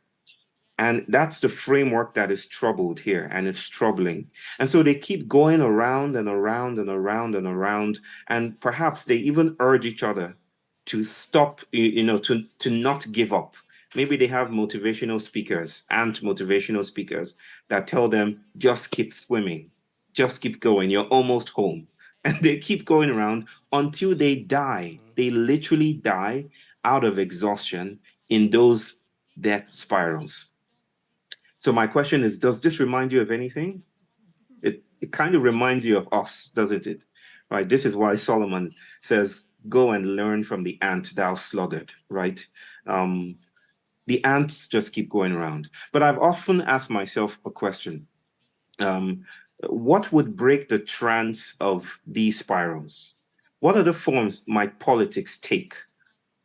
And that's the framework that is troubled here, and it's troubling. And so they keep going around and around and around and around, and perhaps they even urge each other to stop, to not give up. Maybe they have motivational speakers and motivational speakers that tell them, just keep swimming, just keep going, you're almost home. And they keep going around until they die. They literally die out of exhaustion in those death spirals. So my question is, does this remind you of anything? It kind of reminds you of us, doesn't it? Right. This is why Solomon says, go and learn from the ant, thou sluggard, right? The ants just keep going around. But I've often asked myself a question. What would break the trance of these spirals? What other forms might politics take,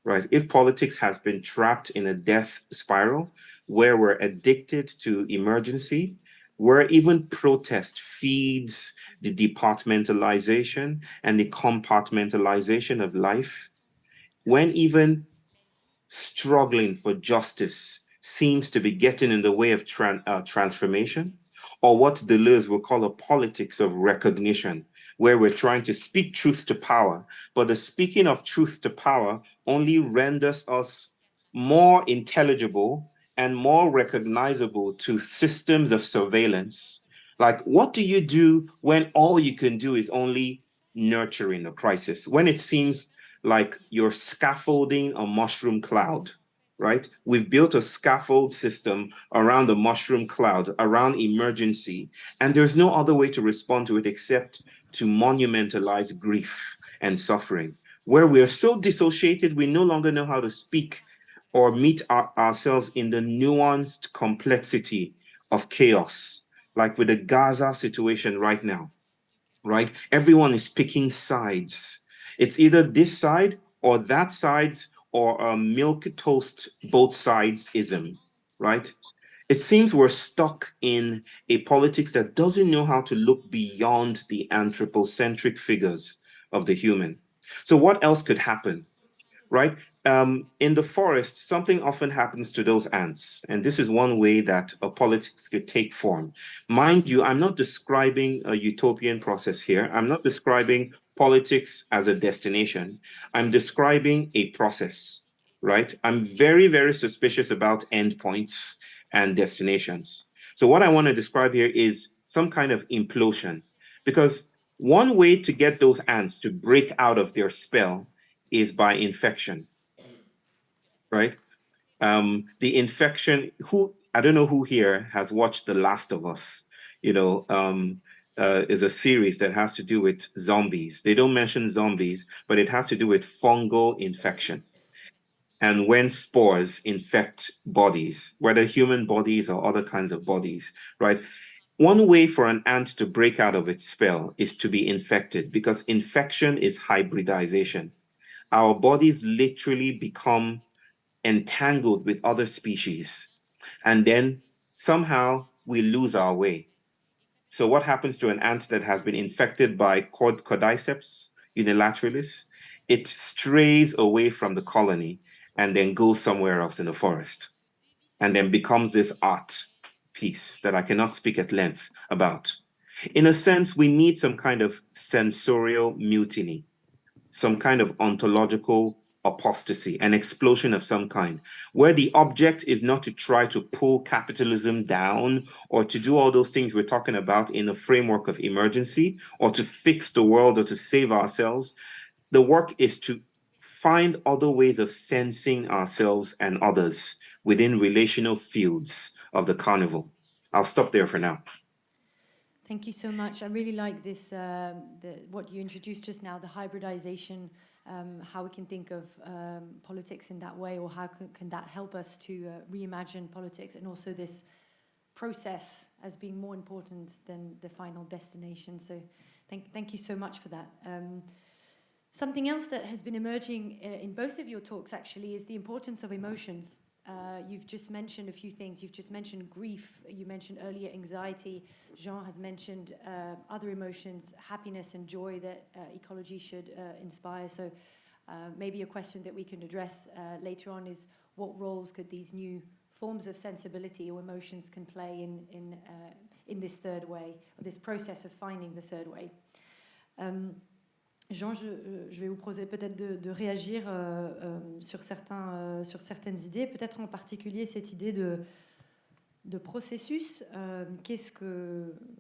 right? If politics has been trapped in a death spiral where we're addicted to emergency, where even protest feeds the departmentalization and the compartmentalization of life, when even struggling for justice seems to be getting in the way of transformation, or what Deleuze will call a politics of recognition, where we're trying to speak truth to power, but the speaking of truth to power only renders us more intelligible and more recognizable to systems of surveillance. Like, what do you do when all you can do is only nurturing a crisis? When it seems like you're scaffolding a mushroom cloud, right? We've built a scaffold system around the mushroom cloud, around emergency, and there's no other way to respond to it except to monumentalize grief and suffering, where we are so dissociated, we no longer know how to speak or meet ourselves in the nuanced complexity of chaos, like with the Gaza situation right now, right? Everyone is picking sides. It's either this side or that side, or a milk toast both sides-ism, right? It seems we're stuck in a politics that doesn't know how to look beyond the anthropocentric figures of the human. So what else could happen, right? In the forest, something often happens to those ants. And this is one way that a politics could take form. Mind you, I'm not describing a utopian process here. I'm not describing politics as a destination. I'm describing a process, right? I'm very, very suspicious about endpoints and destinations. So what I want to describe here is some kind of implosion, because one way to get those ants to break out of their spell is by infection, right? The infection, I don't know who here has watched The Last of Us, is a series that has to do with zombies. They don't mention zombies, but it has to do with fungal infection. and when spores infect bodies, whether human bodies or other kinds of bodies, right? One way for an ant to break out of its spell is to be infected, because infection is hybridization. Our bodies literally become entangled with other species, and then somehow we lose our way. So what happens to an ant that has been infected by Cordyceps unilateralis? It strays away from the colony and then goes somewhere else in the forest, and then becomes this art piece that I cannot speak at length about. In a sense, we need some kind of sensorial mutiny, some kind of ontological apostasy, an explosion of some kind, where the object is not to try to pull capitalism down or to do all those things we're talking about in a framework of emergency or to fix the world or to save ourselves. The work is to find other ways of sensing ourselves and others within relational fields of the carnival. I'll stop there for now. Thank you so much. I really like this, what you introduced just now, the hybridization, how we can think of politics in that way, or how can that help us to reimagine politics, and also this process as being more important than the final destination. So thank you so much for that. Something else that has been emerging in both of your talks actually is the importance of emotions. You've just mentioned a few things. You've just mentioned grief. You mentioned earlier anxiety. Jean has mentioned other emotions, happiness and joy that ecology should inspire. So maybe a question that we can address later on is, what roles could these new forms of sensibility or emotions can play in this third way, or this process of finding the third way? Jean, je vais vous proposer peut-être de réagir sur certaines idées, peut-être en particulier cette idée de processus.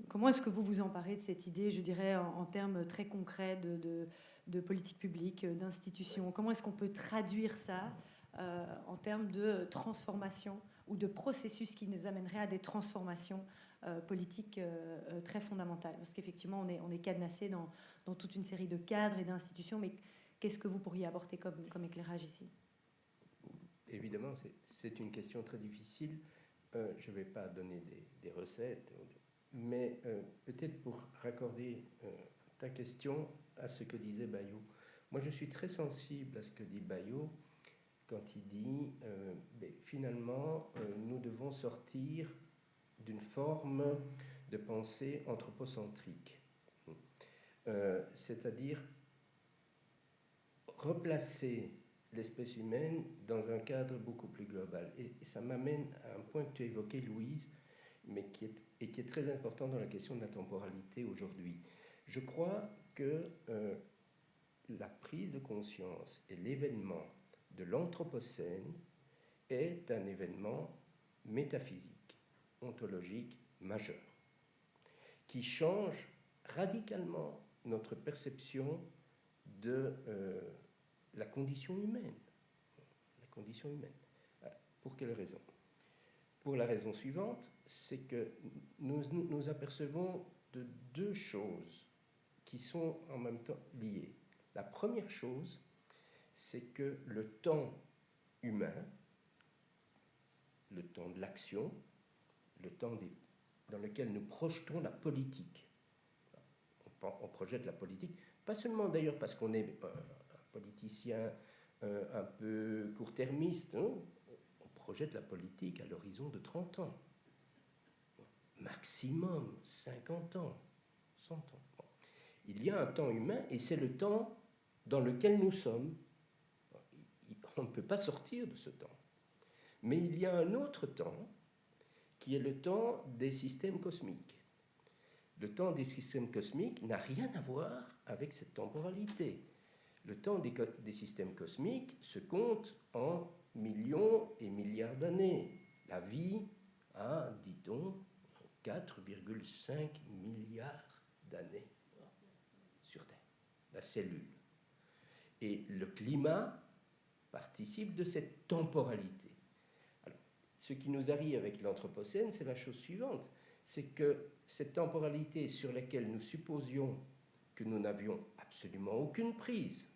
Comment est-ce que vous vous emparez de cette idée, je dirais, en termes très concrets de politique publique, d'institutions? Comment est-ce qu'on peut traduire ça en termes de transformation ou de processus qui nous amènerait à des transformations politiques très fondamentales? Parce qu'effectivement, on est cadenassé dans toute une série de cadres et d'institutions, mais qu'est-ce que vous pourriez apporter comme éclairage ici? Évidemment, c'est une question très difficile. Je ne vais pas donner des recettes, mais peut-être pour raccorder ta question à ce que disait Bayo. Moi, je suis très sensible à ce que dit Bayo quand il dit finalement, nous devons sortir d'une forme de pensée anthropocentrique. C'est-à-dire replacer l'espèce humaine dans un cadre beaucoup plus global. Et ça m'amène à un point que tu as évoqué, Louise, mais qui est très important dans la question de la temporalité aujourd'hui. Je crois que la prise de conscience et l'événement de l'Anthropocène est un événement métaphysique, ontologique majeur, qui change radicalement notre perception de la condition humaine. La condition humaine. Pour quelle raison? Pour la raison suivante, c'est que nous apercevons de deux choses qui sont en même temps liées. La première chose, c'est que le temps humain, le temps de l'action, le temps dans lequel nous projetons la politique, on projette la politique, pas seulement d'ailleurs parce qu'on est un politicien un peu court-termiste, hein, on projette la politique à l'horizon de 30 ans, maximum 50 ans, 100 ans. Bon. Il y a un temps humain et c'est le temps dans lequel nous sommes. On ne peut pas sortir de ce temps. Mais il y a un autre temps qui est le temps des systèmes cosmiques. Le temps des systèmes cosmiques n'a rien à voir avec cette temporalité. Le temps des systèmes cosmiques se compte en millions et milliards d'années. La vie a, dit-on, 4,5 milliards d'années sur Terre, la cellule. Et le climat participe de cette temporalité. Alors, ce qui nous arrive avec l'Anthropocène, c'est la chose suivante. C'est que cette temporalité sur laquelle nous supposions que nous n'avions absolument aucune prise,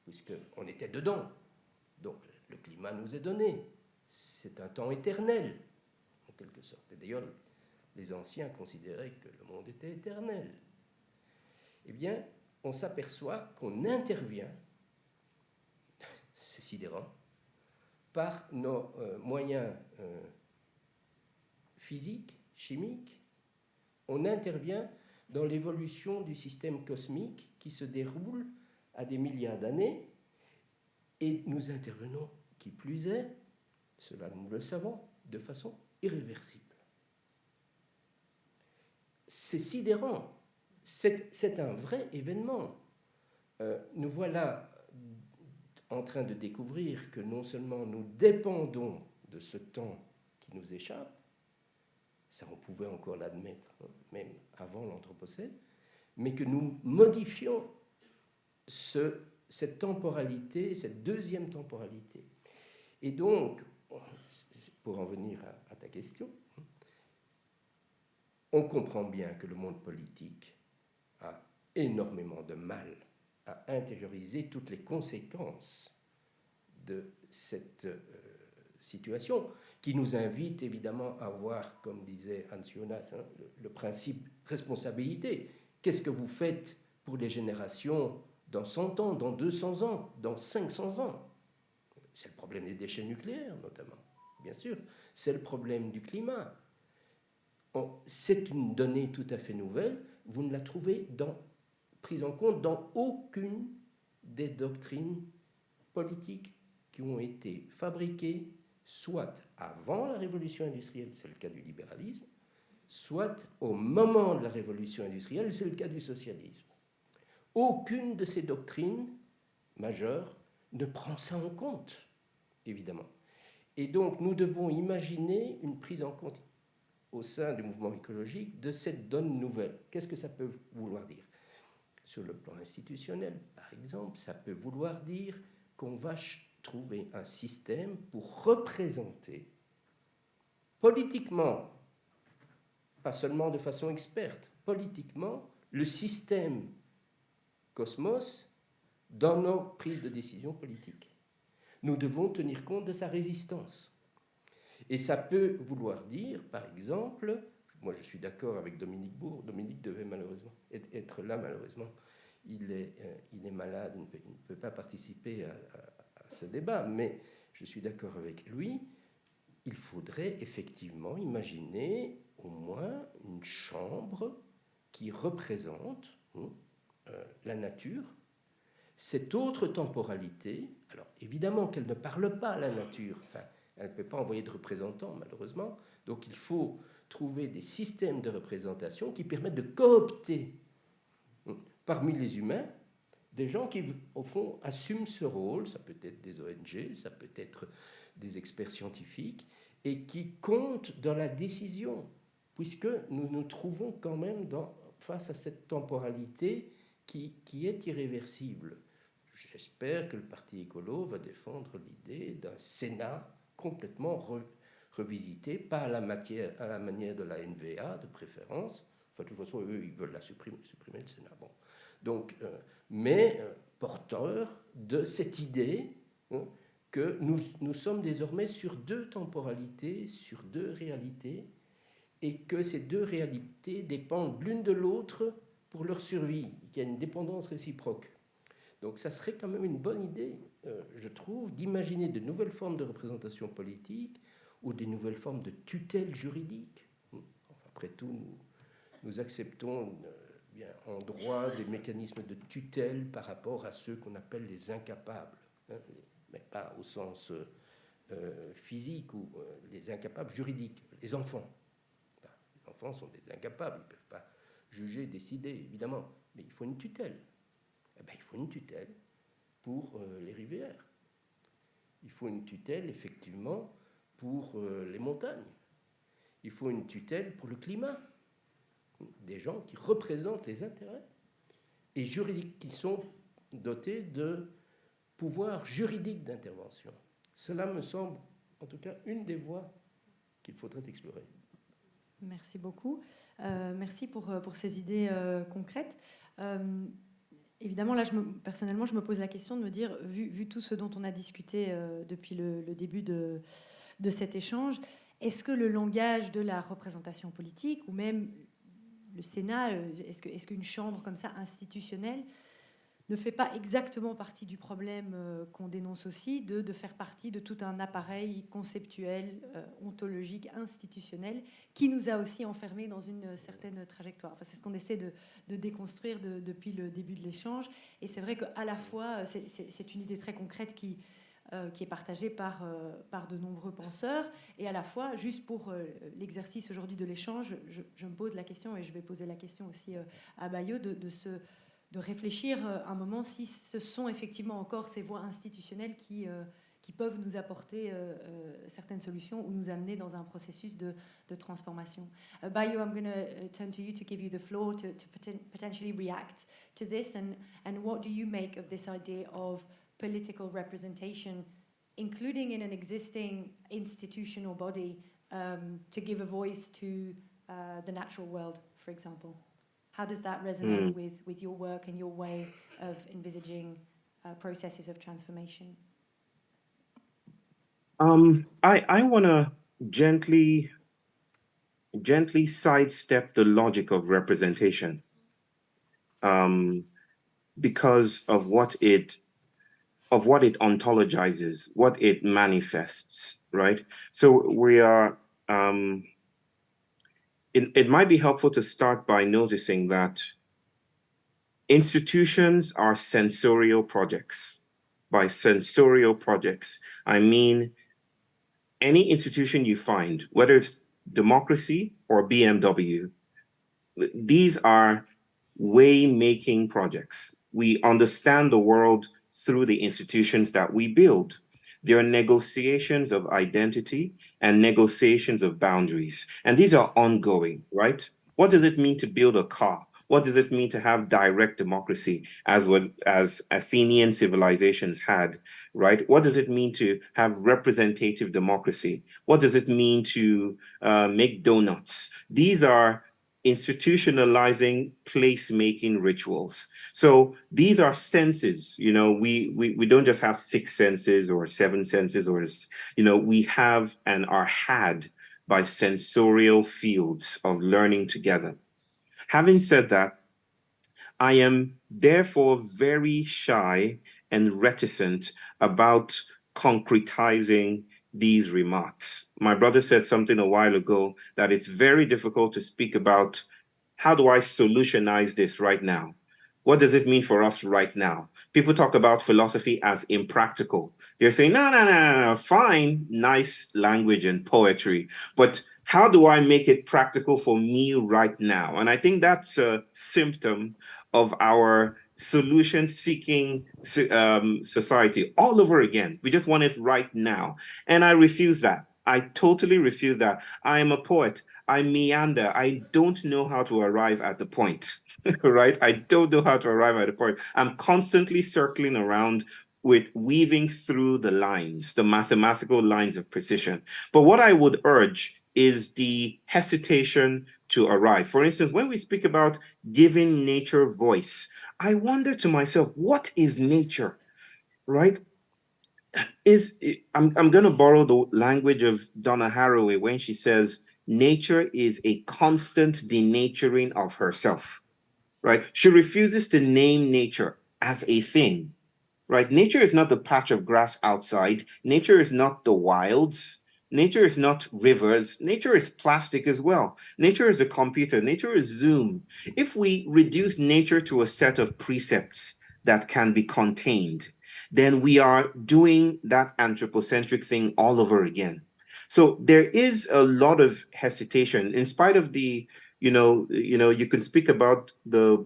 puisqu'on était dedans, Donc le climat nous est donné. C'est un temps éternel, en quelque sorte. Et d'ailleurs, les anciens considéraient que le monde était éternel. Eh bien, on s'aperçoit qu'on intervient, c'est sidérant, par nos moyens physiques, chimiques, on intervient dans l'évolution du système cosmique qui se déroule à des milliards d'années, et nous intervenons, qui plus est, cela nous le savons, de façon irréversible. C'est sidérant, c'est un vrai événement. Nous voilà en train de découvrir que non seulement nous dépendons de ce temps qui nous échappe, ça on pouvait encore l'admettre, hein, même avant l'Anthropocène, mais que nous modifions cette temporalité, cette deuxième temporalité. Et donc, pour en venir à ta question, on comprend bien que le monde politique a énormément de mal à intérioriser toutes les conséquences de cette situation, qui nous invite évidemment à voir, comme disait Hans Jonas, hein, le principe responsabilité. Qu'est-ce que vous faites pour les générations dans 100 ans, dans 200 ans, dans 500 ans? C'est le problème des déchets nucléaires, notamment, bien sûr. C'est le problème du climat. C'est une donnée tout à fait nouvelle. Vous ne la trouvez prise en compte dans aucune des doctrines politiques qui ont été fabriquées, soit avant la révolution industrielle, c'est le cas du libéralisme, soit au moment de la révolution industrielle, c'est le cas du socialisme. Aucune de ces doctrines majeures ne prend ça en compte, évidemment. Et donc, nous devons imaginer une prise en compte au sein du mouvement écologique de cette donne nouvelle. Qu'est-ce que ça peut vouloir dire? Sur le plan institutionnel, par exemple, ça peut vouloir dire qu'on va trouver un système pour représenter politiquement, pas seulement de façon experte, politiquement, le système cosmos dans nos prises de décision politiques. Nous devons tenir compte de sa résistance. Et ça peut vouloir dire, par exemple, moi je suis d'accord avec Dominique Bourg, Dominique devait malheureusement être là, malheureusement, il est malade, il ne peut pas participer à ce débat, mais je suis d'accord avec lui, il faudrait effectivement imaginer au moins une chambre qui représente la nature, cette autre temporalité. Alors évidemment qu'elle ne parle pas à la nature, enfin, elle ne peut pas envoyer de représentants malheureusement, donc il faut trouver des systèmes de représentation qui permettent de coopter parmi les humains des gens qui, au fond, assument ce rôle. Ça peut être des ONG, ça peut être des experts scientifiques, et qui comptent dans la décision, puisque nous nous trouvons quand même face à cette temporalité qui est irréversible. J'espère que le Parti écolo va défendre l'idée d'un Sénat complètement revisité, pas à la manière de la NVA, de préférence. Enfin, de toute façon, eux, ils veulent supprimer le Sénat. Bon. Donc, mais porteur de cette idée que nous sommes désormais sur deux temporalités, sur deux réalités, et que ces deux réalités dépendent l'une de l'autre pour leur survie, qu'il y a une dépendance réciproque. Donc ça serait quand même une bonne idée, je trouve, d'imaginer de nouvelles formes de représentation politique ou des nouvelles formes de tutelle juridique. Après tout, nous acceptons bien en droit des mécanismes de tutelle par rapport à ceux qu'on appelle les incapables, hein, mais pas au sens physique ou les incapables juridiques, les enfants. Les enfants sont des incapables, ils ne peuvent pas juger, décider, évidemment, mais il faut une tutelle. Eh bien, il faut une tutelle pour les rivières. Il faut une tutelle, effectivement, pour les montagnes. Il faut une tutelle pour le climat. Des gens qui représentent les intérêts et juridiques, qui sont dotés de pouvoirs juridiques d'intervention. Cela me semble, en tout cas, une des voies qu'il faudrait explorer. Merci beaucoup. Merci pour ces idées concrètes. Évidemment, là, personnellement, je me pose la question de me dire, vu tout ce dont on a discuté depuis le début de cet échange, est-ce que le langage de la représentation politique, ou même le Sénat, est-ce qu'une chambre comme ça institutionnelle ne fait pas exactement partie du problème qu'on dénonce aussi, de faire partie de tout un appareil conceptuel, ontologique, institutionnel, qui nous a aussi enfermés dans une certaine trajectoire. Enfin, c'est ce qu'on essaie de déconstruire depuis le début de l'échange. Et c'est vrai qu'à la fois, c'est une idée très concrète qui est partagée par de nombreux penseurs. Et à la fois, juste pour l'exercice aujourd'hui de l'échange, je me pose la question, et je vais poser la question aussi à Bayo, de réfléchir un moment si ce sont effectivement encore ces voies institutionnelles qui peuvent nous apporter certaines solutions ou nous amener dans un processus de transformation. Bayo, I'm going to turn to you to give you the floor to potentially react to this. And what do you make of this idea of political representation, including in an existing institutional body, to give a voice to the natural world, for example? How does that resonate with your work and your way of envisaging processes of transformation? I want to gently sidestep the logic of representation because of what it ontologizes, what it manifests, right? So we are. It might be helpful to start by noticing that institutions are sensorial projects. By sensorial projects, I mean any institution you find, whether it's democracy or BMW, these are way-making projects. We understand the world through the institutions that we build. There are negotiations of identity and negotiations of boundaries. And these are ongoing, right? What does it mean to build a car? What does it mean to have direct democracy as Athenian civilizations had, right? What does it mean to have representative democracy? What does it mean to make donuts? These are institutionalizing place-making rituals. So these are senses, you know, we don't just have 6 senses or 7 senses, or, you know, we have and are had by sensorial fields of learning together. Having said that, I am therefore very shy and reticent about concretizing these remarks. My brother said something a while ago that it's very difficult to speak about how do I solutionize this right now? What does it mean for us right now? People talk about philosophy as impractical. They're saying, no, fine, nice language and poetry, but how do I make it practical for me right now? And I think that's a symptom of our solution-seeking society all over again. We just want it right now. And I refuse that. I totally refuse that. I am a poet. I meander. I don't know how to arrive at the point, right? I don't know how to arrive at the point. I'm constantly circling around with weaving through the lines, the mathematical lines of precision. But what I would urge is the hesitation to arrive. For instance, when we speak about giving nature voice, I wonder to myself, what is nature, right? I'm going to borrow the language of Donna Haraway when she says, nature is a constant denaturing of herself, right? She refuses to name nature as a thing, right? Nature is not the patch of grass outside. Nature is not the wilds. Nature is not rivers. Nature is plastic as well. Nature is a computer. Nature is Zoom. If we reduce nature to a set of precepts that can be contained, then we are doing that anthropocentric thing all over again. So there is a lot of hesitation in spite of the, you can speak about the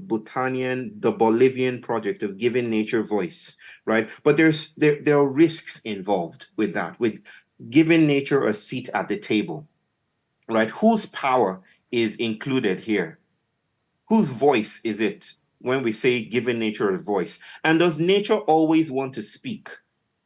Bolivian project of giving nature voice, right? But there are risks involved with that, with giving nature a seat at the table, right? Whose power is included here? Whose voice is it when we say giving nature a voice? And does nature always want to speak,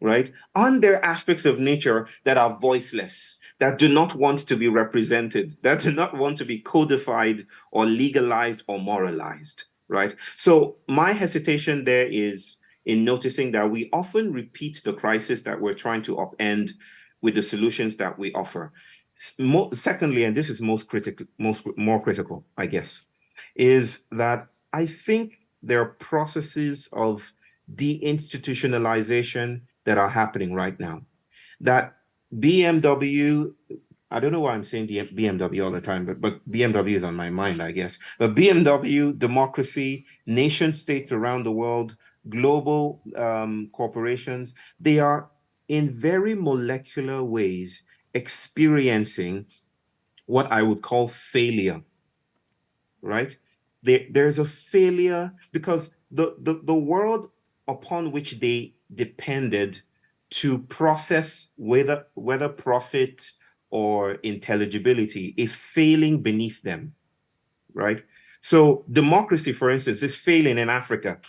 right? Aren't there aspects of nature that are voiceless, that do not want to be represented, that do not want to be codified or legalized or moralized, right? So my hesitation there is in noticing that we often repeat the crisis that we're trying to upend with the solutions that we offer. Secondly, and this is more critical, I guess, is that I think there are processes of deinstitutionalization that are happening right now. That BMW, I don't know why I'm saying BMW all the time, but BMW is on my mind, I guess. But BMW, democracy, nation states around the world, global corporations, they are in very molecular ways experiencing what I would call failure, right? There's a failure because the world upon which they depended to process whether profit or intelligibility is failing beneath them, right? So democracy, for instance, is failing in Africa.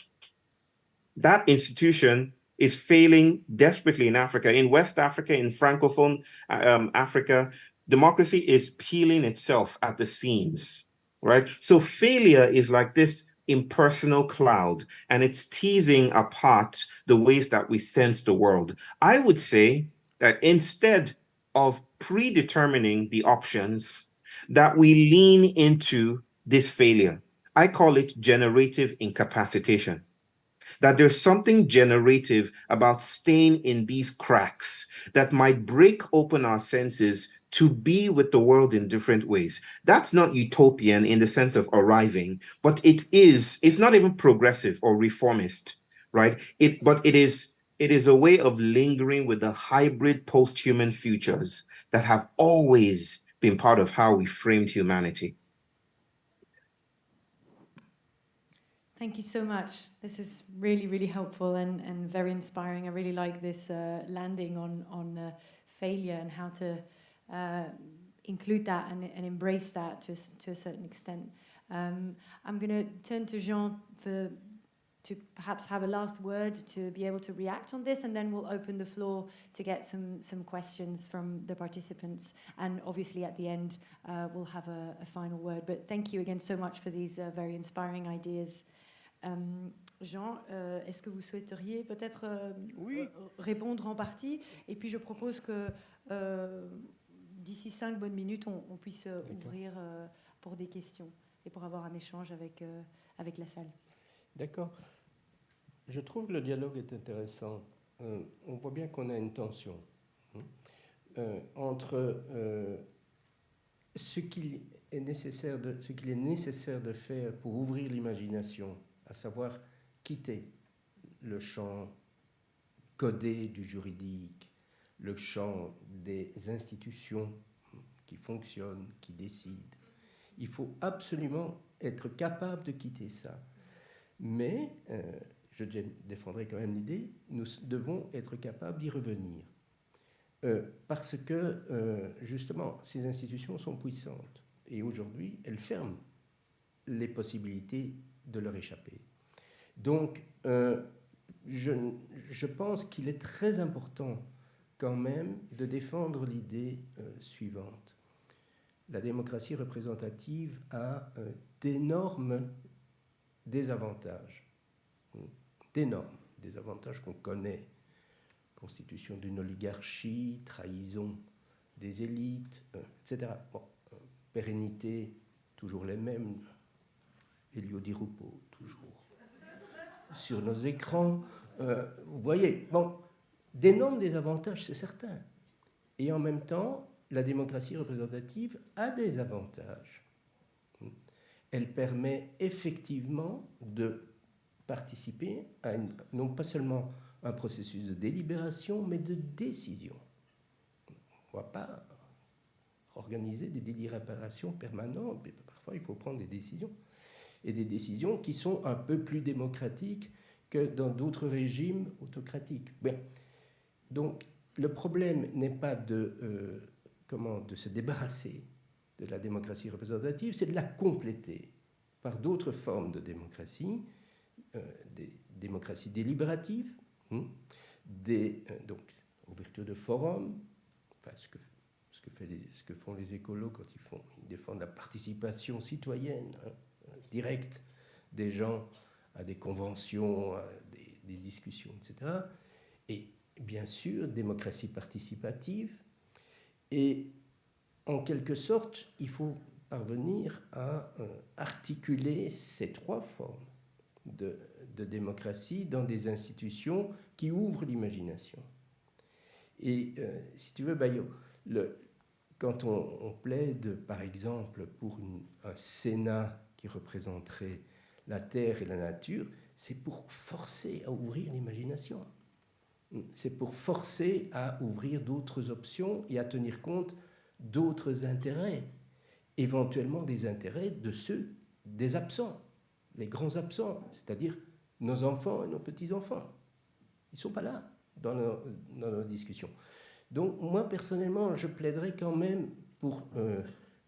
That institution is failing desperately in Africa. In West Africa, in Francophone Africa, democracy is peeling itself at the seams, right? So failure is like this impersonal cloud, and it's teasing apart the ways that we sense the world. I would say that instead of predetermining the options, that we lean into this failure. I call it generative incapacitation. That there's something generative about staying in these cracks that might break open our senses to be with the world in different ways. That's not utopian in the sense of arriving, but it's not even progressive or reformist, right? But it is a way of lingering with the hybrid post-human futures that have always been part of how we framed humanity. Thank you so much. This is really, really helpful and very inspiring. I really like this landing on failure and how to include that and embrace that to a certain extent. I'm going to turn to Jean to perhaps have a last word to be able to react on this, and then we'll open the floor to get some questions from the participants. And obviously at the end, we'll have a final word. But thank you again so much for these very inspiring ideas. Jean, est-ce que vous souhaiteriez peut-être répondre en partie? Et puis je propose que d'ici 5 bonnes minutes, on puisse ouvrir pour des questions et pour avoir un échange avec la salle. D'accord. Je trouve que le dialogue est intéressant. On voit bien qu'on a une tension entre ce qu'il est nécessaire de faire pour ouvrir l'imagination, à savoir quitter le champ codé du juridique, le champ des institutions qui fonctionnent, qui décident. Il faut absolument être capable de quitter ça. Mais, je défendrai quand même l'idée, nous devons être capables d'y revenir. Parce que, justement, ces institutions sont puissantes. Et aujourd'hui, elles ferment les possibilités de leur échapper. Donc, je pense qu'il est très important quand même de défendre l'idée suivante. La démocratie représentative a d'énormes désavantages. D'énormes désavantages qu'on connaît. Constitution d'une oligarchie, trahison des élites, etc. Bon, pérennité, toujours les mêmes. Elio Di Rupo, toujours sur nos écrans. Vous voyez, bon, d'énormes désavantages, c'est certain. Et en même temps, la démocratie représentative a des avantages. Elle permet effectivement de participer à non pas seulement un processus de délibération, mais de décision. On ne va pas organiser des délibérations permanentes, mais parfois il faut prendre des décisions. Et des décisions qui sont un peu plus démocratiques que dans d'autres régimes autocratiques. Bien. Donc, le problème n'est pas de se débarrasser de la démocratie représentative, c'est de la compléter par d'autres formes de démocratie, des démocraties délibératives, donc ouverture de forums, enfin, ce que font les écolos quand ils défendent la participation citoyenne directe des gens à des conventions, à des discussions, etc. Et bien sûr, démocratie participative. Et en quelque sorte, il faut parvenir à articuler ces trois formes de démocratie dans des institutions qui ouvrent l'imagination. Et si tu veux, Bayo, quand on plaide, par exemple, pour un Sénat qui représenterait la terre et la nature, c'est pour forcer à ouvrir l'imagination. C'est pour forcer à ouvrir d'autres options et à tenir compte d'autres intérêts, éventuellement des intérêts de ceux des absents, les grands absents, c'est-à-dire nos enfants et nos petits-enfants. Ils ne sont pas là dans nos discussions. Donc moi, personnellement, je plaiderais quand même pour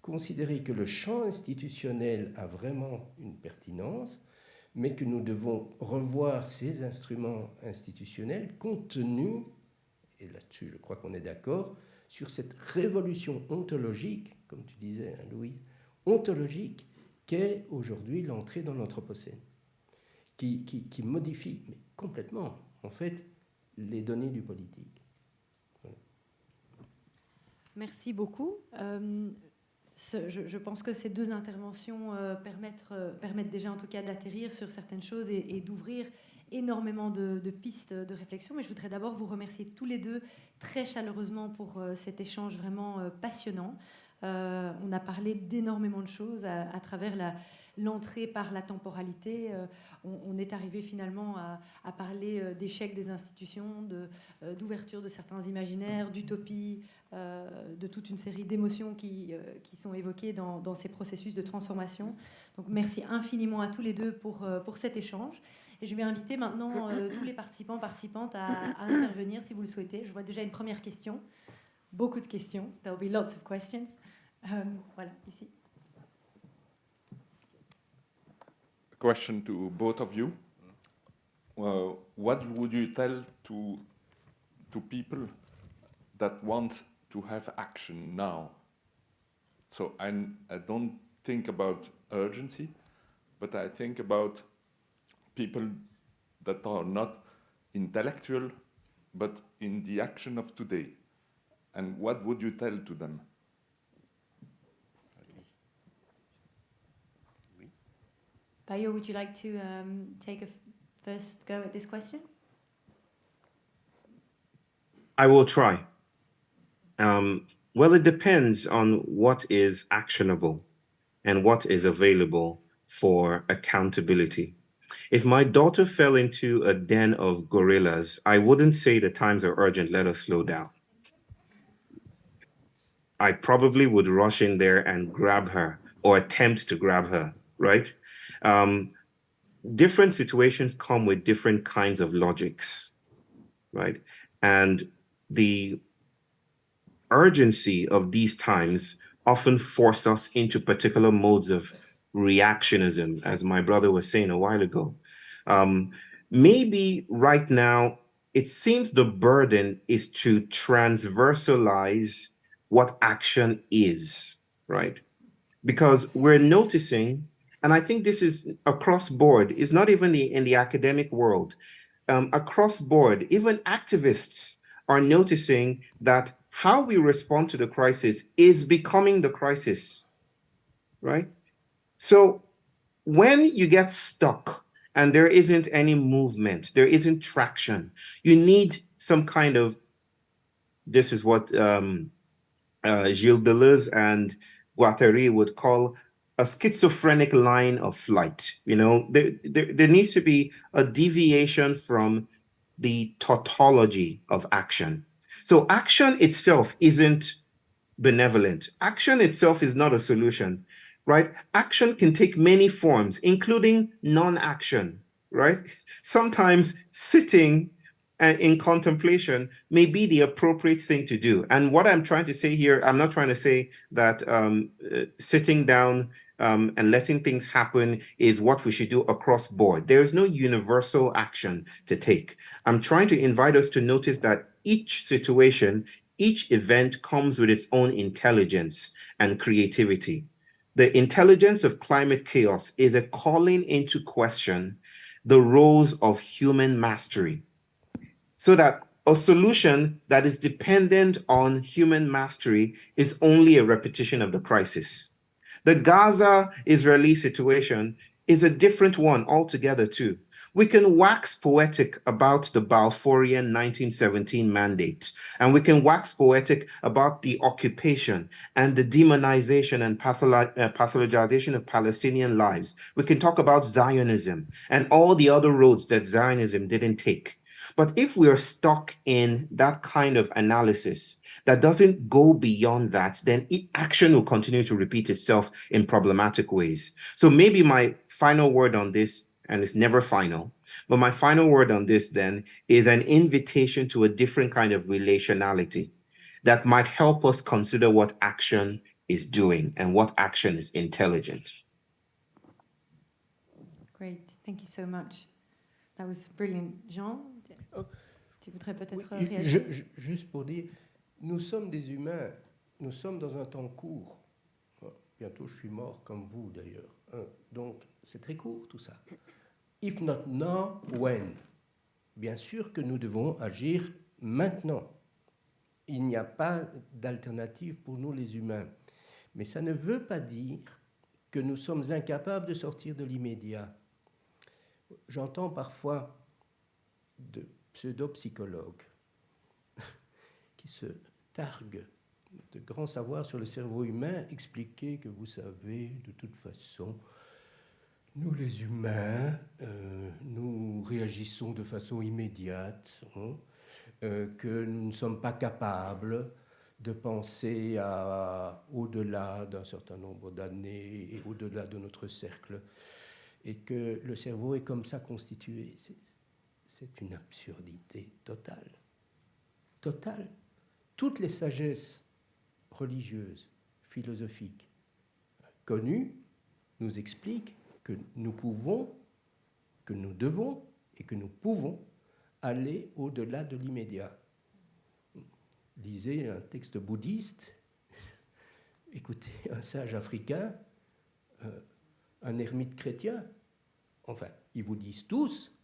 considérer que le champ institutionnel a vraiment une pertinence, mais que nous devons revoir ces instruments institutionnels compte tenu, et là-dessus je crois qu'on est d'accord, sur cette révolution ontologique, comme tu disais, hein, Louise, ontologique qu'est aujourd'hui l'entrée dans l'Anthropocène, qui modifie mais complètement, en fait, les données du politique. Voilà. Merci beaucoup. Je pense que ces deux interventions permettent déjà en tout cas d'atterrir sur certaines choses et d'ouvrir énormément de pistes de réflexion. Mais je voudrais d'abord vous remercier tous les deux très chaleureusement pour cet échange vraiment passionnant. On a parlé d'énormément de choses à travers l'entrée par la temporalité. On est arrivé finalement à parler d'échec des institutions, d'ouverture de certains imaginaires, d'utopie, de toute une série d'émotions qui sont évoquées dans ces processus de transformation. Donc merci infiniment à tous les deux pour cet échange. Et je vais inviter maintenant tous les participantes à intervenir si vous le souhaitez. Je vois déjà une première question. Beaucoup de questions. There will be lots of questions. Voilà, ici. Question to both of you. What would you tell to people that want to have action now? So I don't think about urgency, but I think about people that are not intellectual, but in the action of today. And what would you tell to them? Bayo, would you like to take a first go at this question? I will try. Well, it depends on what is actionable and what is available for accountability. If my daughter fell into a den of gorillas, I wouldn't say the times are urgent, let us slow down. I probably would rush in there and grab her or attempt to grab her, right? Different situations come with different kinds of logics, right? And the urgency of these times often force us into particular modes of reactionism, as my brother was saying a while ago. Maybe right now, it seems the burden is to transversalize what action is, right? Because we're noticing, and I think this is across board, it's not even in the academic world, across board, even activists are noticing that how we respond to the crisis is becoming the crisis, right? So when you get stuck and there isn't any movement, there isn't traction, you need some kind of, this is what Gilles Deleuze and Guattari would call a schizophrenic line of flight. You know, there needs to be a deviation from the tautology of action. So action itself isn't benevolent. Action itself is not a solution, right? Action can take many forms, including non-action, right? Sometimes sitting in contemplation may be the appropriate thing to do. And what I'm trying to say here, I'm not trying to say that sitting down and letting things happen is what we should do across board. There is no universal action to take. I'm trying to invite us to notice that each situation, each event comes with its own intelligence and creativity, The intelligence of climate chaos is a calling into question the roles of human mastery, so that a solution that is dependent on human mastery is only a repetition of the crisis. The Gaza-Israeli situation is a different one altogether too. We can wax poetic about the Balfourian 1917 mandate, and we can wax poetic about the occupation and the demonization and pathologization of Palestinian lives. We can talk about Zionism and all the other roads that Zionism didn't take. But if we are stuck in that kind of analysis that doesn't go beyond that, then action will continue to repeat itself in problematic ways. So maybe my final word on this, and it's never final, but my final word on this then is an invitation to a different kind of relationality that might help us consider what action is doing and what action is intelligent. Great, thank you so much. That was brilliant. Jean, tu voudrais peut-être Oui, réagir? juste pour dire, nous sommes des humains, nous sommes dans un temps court. Bientôt je suis mort comme vous d'ailleurs. Donc c'est très court tout ça. If not now, when? Bien sûr que nous devons agir maintenant. Il n'y a pas d'alternative pour nous les humains. Mais ça ne veut pas dire que nous sommes incapables de sortir de l'immédiat. J'entends parfois de pseudo-psychologues qui se targuent de grands savoirs sur le cerveau humain, expliquer que vous savez, de toute façon, nous les humains, nous réagissons de façon immédiate, que nous ne sommes pas capables de penser au-delà d'un certain nombre d'années et au-delà de notre cercle, et que le cerveau est comme ça constitué. C'est une absurdité totale. Totale. Toutes les sagesses religieuses, philosophiques, connues, nous expliquent que nous pouvons, que nous devons et que nous pouvons aller au-delà de l'immédiat. Lisez un texte bouddhiste, écoutez un sage africain, un ermite chrétien. Enfin, ils vous disent tous,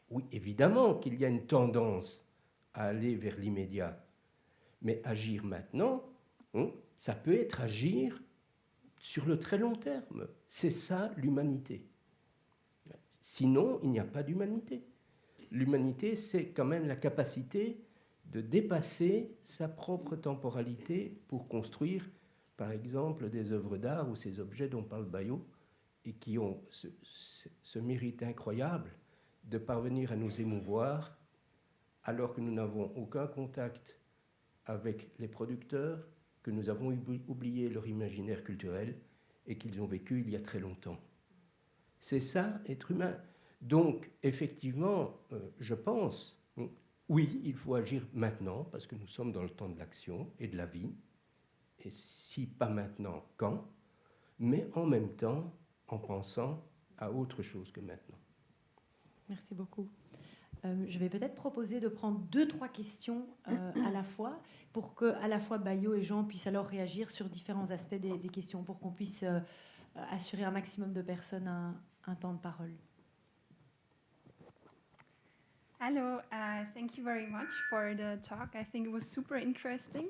oui, évidemment qu'il y a une tendance à aller vers l'immédiat. Mais agir maintenant, ça peut être agir sur le très long terme. C'est ça l'humanité. Sinon, il n'y a pas d'humanité. L'humanité, c'est quand même la capacité de dépasser sa propre temporalité pour construire, par exemple, des œuvres d'art ou ces objets dont parle Baillot, et qui ont ce mérite incroyable de parvenir à nous émouvoir alors que nous n'avons aucun contact avec les producteurs, que nous avons oublié leur imaginaire culturel et qu'ils ont vécu il y a très longtemps. C'est ça, être humain. Donc, effectivement, je pense, oui, il faut agir maintenant, parce que nous sommes dans le temps de l'action et de la vie. Et si pas maintenant, quand? Mais en même temps, en pensant à autre chose que maintenant. Merci beaucoup. Je vais peut-être proposer de prendre 2-3 questions à la fois, pour que à la fois Bayo et Jean puissent alors réagir sur différents aspects des questions, pour qu'on puisse assurer un maximum de personnes un temps de parole. Hello, thank you very much for the talk. I think it was super interesting.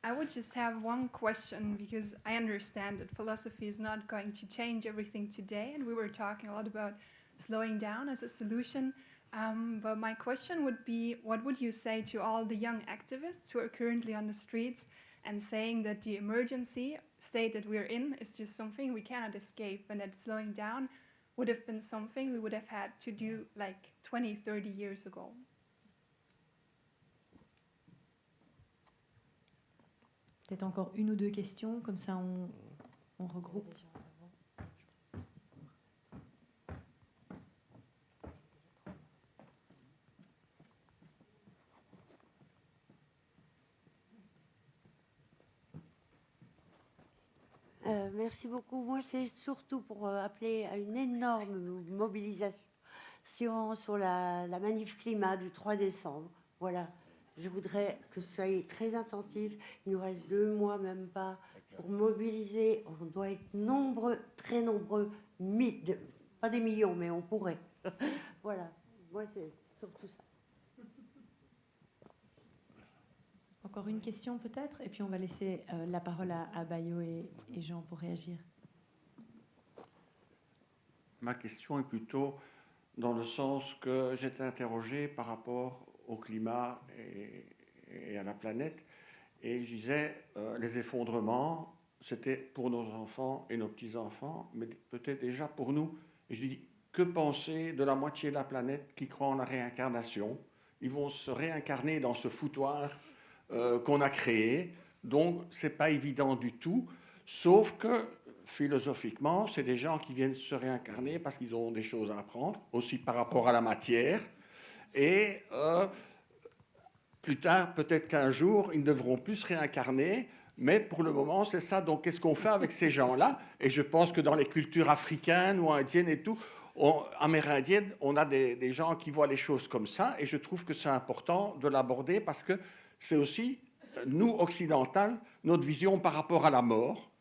I would just have one question, because I understand that philosophy is not going to change everything today, and we were talking a lot about slowing down as a solution. But my question would be, what would you say to all the young activists who are currently on the streets and saying that the emergency state that we're in is just something we cannot escape, and that slowing down would have been something we would have had to do like 20, 30 years ago? Peut-être encore une ou deux questions, comme ça on regroupe. Merci beaucoup. Moi, c'est surtout pour appeler à une énorme mobilisation sur la manif climat du 3 décembre. Voilà. Je voudrais que vous soyez très attentifs. Il nous reste 2 mois, même pas, Pour mobiliser, on doit être nombreux, très nombreux, pas des millions, mais on pourrait. Voilà, moi c'est surtout ça. Encore une question peut-être, et puis on va laisser la parole à Bayo et Jean pour réagir. Ma question est plutôt dans le sens que j'étais interrogé par rapport au climat et à la planète, et je disais, les effondrements, c'était pour nos enfants et nos petits-enfants, mais peut-être déjà pour nous. Et je dis, que penser de la moitié de la planète qui croit en la réincarnation? Ils vont se réincarner dans ce foutoir qu'on a créé, donc c'est pas évident du tout, sauf que philosophiquement, c'est des gens qui viennent se réincarner parce qu'ils ont des choses à apprendre, aussi par rapport à la matière, et plus tard, peut-être qu'un jour, ils ne devront plus se réincarner, mais pour le moment, c'est ça. Donc, qu'est-ce qu'on fait avec ces gens-là? Et je pense que dans les cultures africaines ou indiennes et tout, amérindiennes, on a des gens qui voient les choses comme ça, et je trouve que c'est important de l'aborder parce que c'est aussi, nous, occidentales, notre vision par rapport à la mort,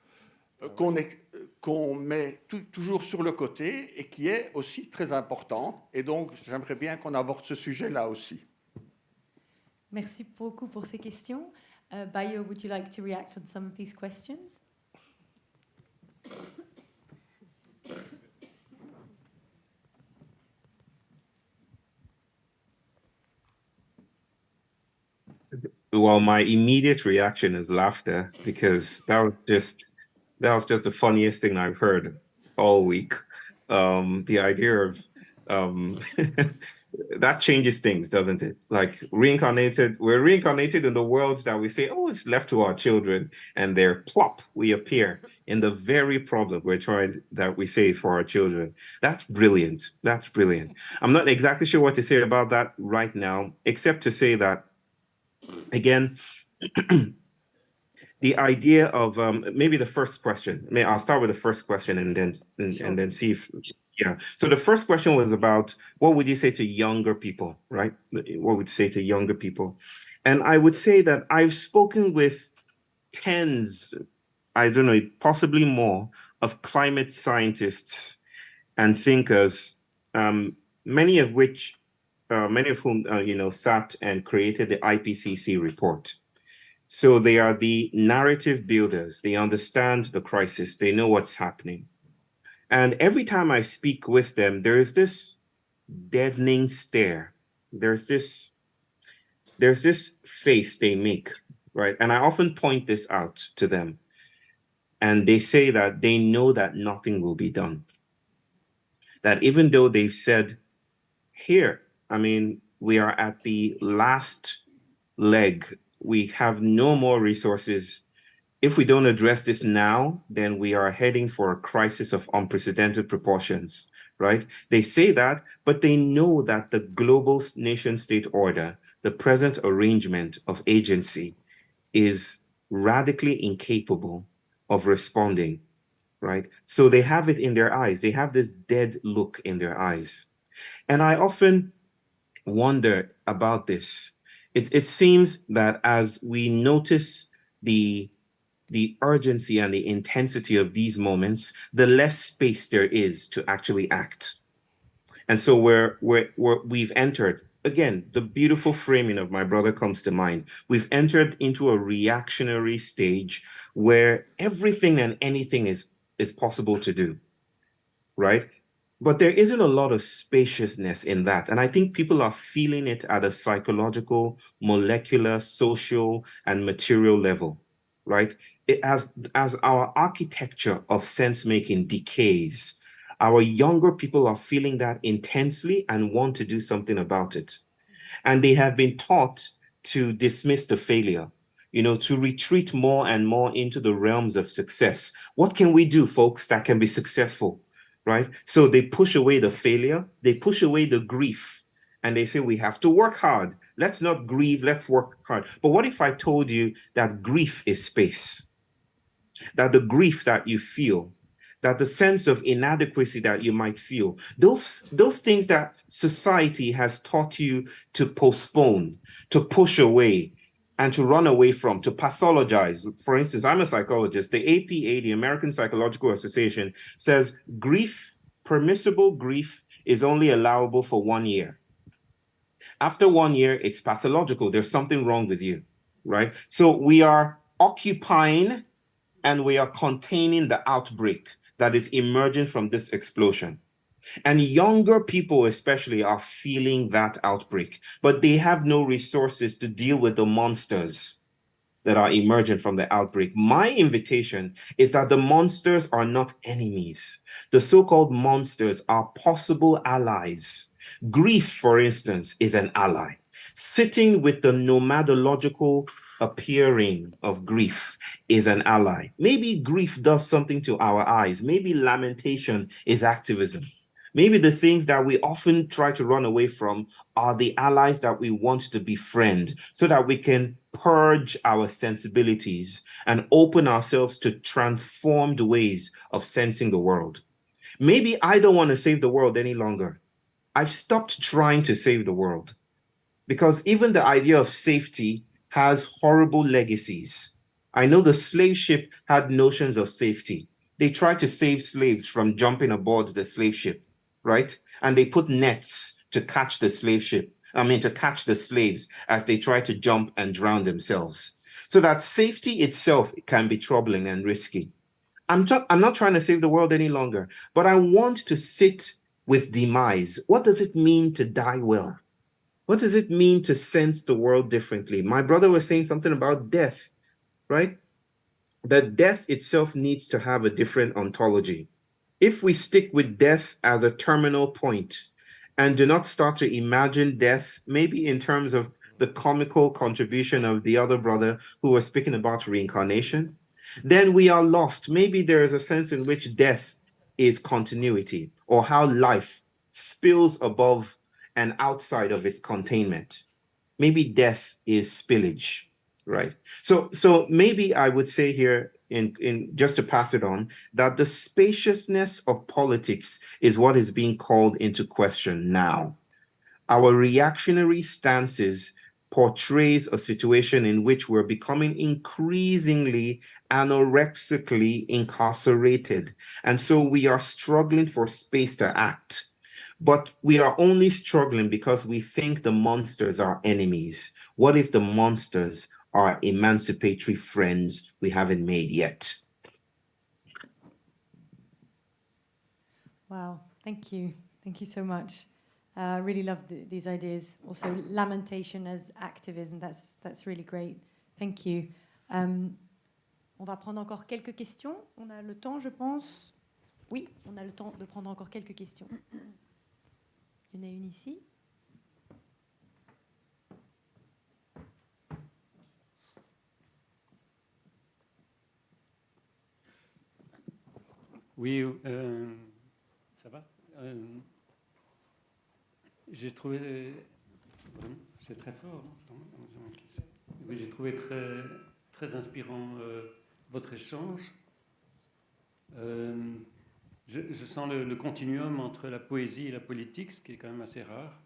qu'on met toujours sur le côté et qui est aussi très importante. Et donc, j'aimerais bien qu'on aborde ce sujet-là aussi. Merci beaucoup pour ces questions. Bayo, would you like to react on some of these questions? Well, my immediate reaction is laughter because that was just the funniest thing I've heard all week. The idea of that changes things, doesn't it? Like we're reincarnated in the worlds that we say, oh, it's left to our children, and there, plop, we appear in the very problem that we say is for our children. That's brilliant. That's brilliant. I'm not exactly sure what to say about that right now, except to say that, again, the idea of maybe the first question. I'll start with the first question and then see if. Yeah. So the first question was about what would you say to younger people, right? What would you say to younger people? And I would say that I've spoken with tens, I don't know, possibly more, of climate scientists and thinkers, many of whom sat and created the IPCC report. So they are the narrative builders. They understand the crisis. They know what's happening. And every time I speak with them, there is this deadening stare. There's this face they make, right? And I often point this out to them. And they say that they know that nothing will be done. That even though they've said, here, we are at the last leg. We have no more resources. If we don't address this now, then we are heading for a crisis of unprecedented proportions, right? They say that, but they know that the global nation-state order, the present arrangement of agency, is radically incapable of responding, right? So they have it in their eyes. They have this dead look in their eyes. And I often wonder about this. It seems that as we notice the urgency and the intensity of these moments, the less space there is to actually act. And so we've entered, again, the beautiful framing of my brother comes to mind. We've entered into a reactionary stage where everything and anything is possible to do, right? But there isn't a lot of spaciousness in that. And I think people are feeling it at a psychological, molecular, social, and material level, right? As our architecture of sense-making decays, our younger people are feeling that intensely and want to do something about it. And they have been taught to dismiss the failure, to retreat more and more into the realms of success. What can we do, folks, that can be successful, right? So they push away the failure, they push away the grief, and they say, we have to work hard. Let's not grieve, let's work hard. But what if I told you that grief is space? That the grief that you feel, that the sense of inadequacy that you might feel, those things that society has taught you to postpone, to push away, and to run away from, to pathologize. For instance, I'm a psychologist. The APA, the American Psychological Association, says grief, permissible grief, is only allowable for 1 year. After 1 year, it's pathological. There's something wrong with you, right? So we are occupying and we are containing the outbreak that is emerging from this explosion. And younger people especially are feeling that outbreak, but they have no resources to deal with the monsters that are emerging from the outbreak. My invitation is that the monsters are not enemies. The so-called monsters are possible allies. Grief, for instance, is an ally. Sitting with the nomadological appearing of grief is an ally. Maybe grief does something to our eyes. Maybe lamentation is activism. Maybe the things that we often try to run away from are the allies that we want to befriend so that we can purge our sensibilities and open ourselves to transformed ways of sensing the world. Maybe I don't want to save the world any longer. I've stopped trying to save the world because even the idea of safety has horrible legacies. I know the slave ship had notions of safety. They tried to save slaves from jumping aboard the slave ship, right? And they put nets to catch the slave ship. To catch the slaves as they try to jump and drown themselves. So that safety itself can be troubling and risky. I'm not trying to save the world any longer, but I want to sit with demise. What does it mean to die well? What does it mean to sense the world differently? My brother was saying something about death, right? That death itself needs to have a different ontology. If we stick with death as a terminal point and do not start to imagine death, maybe in terms of the comical contribution of the other brother who was speaking about reincarnation, then we are lost. Maybe there is a sense in which death is continuity, or how life spills above and outside of its containment. Maybe death is spillage, right? So maybe I would say here, in just to pass it on, that the spaciousness of politics is what is being called into question now. Our reactionary stances portrays a situation in which we're becoming increasingly anorexically incarcerated. And so we are struggling for space to act. But we are only struggling because we think the monsters are enemies. What if the monsters are emancipatory friends we haven't made yet? Wow, thank you. Thank you so much. I really love these ideas. Also, lamentation as activism, that's really great. Thank you. On va prendre encore quelques questions. On a le temps, je pense. Oui, on a le temps de prendre encore quelques questions. Il y en a une ici. Oui, ça va. J'ai trouvé, c'est très fort. Oui, j'ai trouvé très inspirant votre échange. Je sens le continuum entre la poésie et la politique, ce qui est quand même assez rare.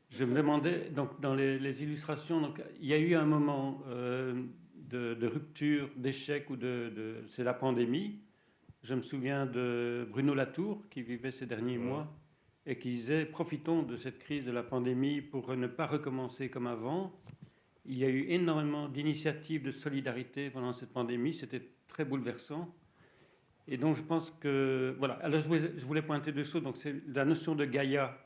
Je me demandais, donc dans les illustrations, donc, il y a eu un moment de rupture, d'échec, c'est la pandémie. Je me souviens de Bruno Latour, qui vivait ces derniers mois, et qui disait « Profitons de cette crise de la pandémie pour ne pas recommencer comme avant ». Il y a eu énormément d'initiatives de solidarité pendant cette pandémie, c'était très bouleversant. Et donc je pense que... Voilà, alors je voulais pointer deux choses. Donc c'est la notion de Gaïa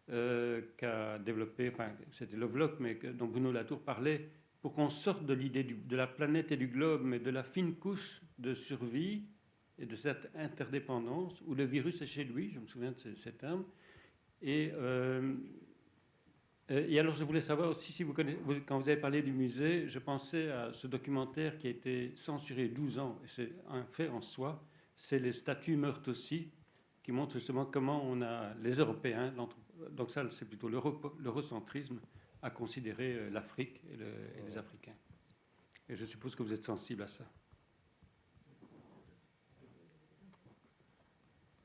qu'a développée, enfin c'était Lovelock, mais dont Bruno Latour parlait, pour qu'on sorte de l'idée de la planète et du globe, mais de la fine couche de survie et de cette interdépendance, où le virus est chez lui, je me souviens de ces termes. Et alors je voulais savoir aussi, si vous connaissez, quand vous avez parlé du musée, je pensais à ce documentaire qui a été censuré 12 ans, et c'est un fait en soi, c'est les statues meurent aussi, qui montre justement comment on a, les Européens, donc ça c'est plutôt l'eurocentrisme, à considérer l'Afrique et les Africains. Et je suppose que vous êtes sensible à ça.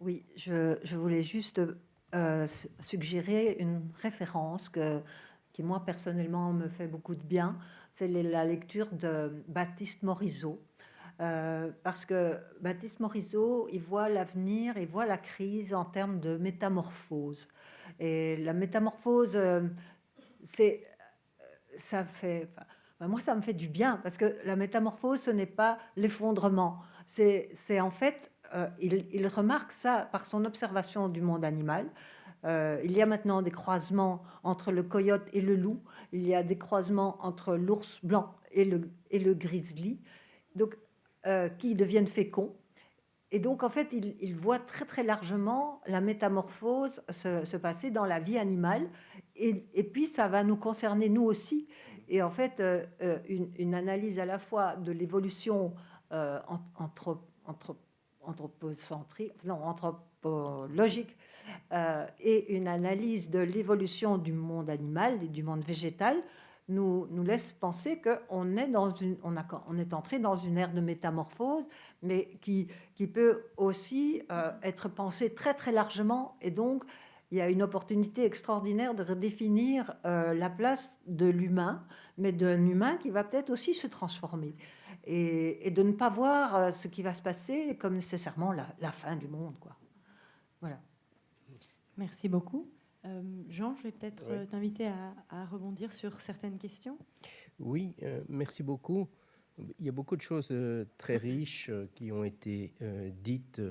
Oui, je voulais juste suggérer une référence qui moi personnellement me fait beaucoup de bien, c'est la lecture de Baptiste Morisot. Parce que Baptiste Morisot, il voit l'avenir, il voit la crise en termes de métamorphose. Et la métamorphose, ça fait... Moi, ça me fait du bien, parce que la métamorphose, ce n'est pas l'effondrement. C'est en fait, il remarque ça par son observation du monde animal. Il y a maintenant des croisements entre le coyote et le loup. Il y a des croisements entre l'ours blanc et le grizzly, donc, qui deviennent féconds. Et donc, en fait, il voit très, très largement la métamorphose se passer dans la vie animale. Et puis, ça va nous concerner, nous aussi. Et en fait, une analyse à la fois de l'évolution anthropologique et une analyse de l'évolution du monde animal et du monde végétal nous laisse penser qu'on est, on est entré dans une ère de métamorphose, mais qui peut aussi être pensée très, très largement. Et donc, il y a une opportunité extraordinaire de redéfinir la place de l'humain, mais d'un humain qui va peut-être aussi se transformer. Et de ne pas voir ce qui va se passer comme nécessairement la fin du monde, quoi. Voilà. Merci beaucoup. Jean, je vais peut-être Ouais. t'inviter à rebondir sur certaines questions. Oui, merci beaucoup. Il y a beaucoup de choses très riches qui ont été dites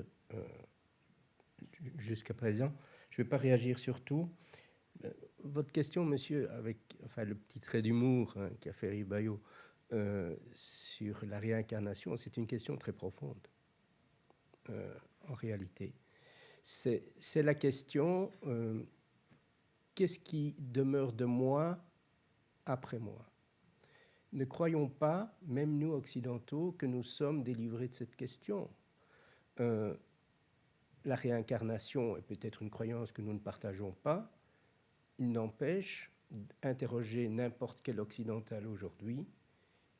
jusqu'à présent. Je ne vais pas réagir sur tout. Votre question, monsieur, avec le petit trait d'humour qu'a fait Ribaillot sur la réincarnation, c'est une question très profonde, en réalité. C'est la question, qu'est-ce qui demeure de moi après moi? Ne croyons pas, même nous occidentaux, que nous sommes délivrés de cette question. La réincarnation est peut-être une croyance que nous ne partageons pas. Il n'empêche, interrogez n'importe quel occidental aujourd'hui,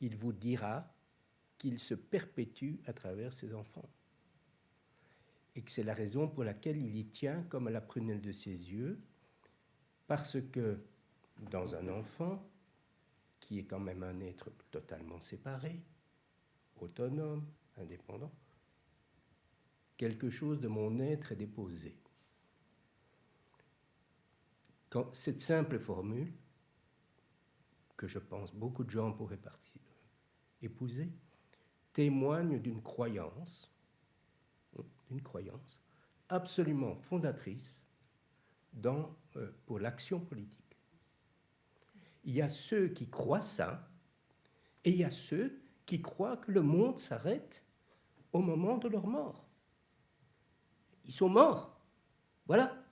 il vous dira qu'il se perpétue à travers ses enfants. Et que c'est la raison pour laquelle il y tient comme à la prunelle de ses yeux, parce que dans un enfant, qui est quand même un être totalement séparé, autonome, indépendant, quelque chose de mon être est déposé. Quand cette simple formule, que je pense beaucoup de gens pourraient épouser, témoigne d'une croyance absolument fondatrice pour l'action politique. Il y a ceux qui croient ça, et il y a ceux qui croient que le monde s'arrête au moment de leur mort. Ils sont morts, voilà.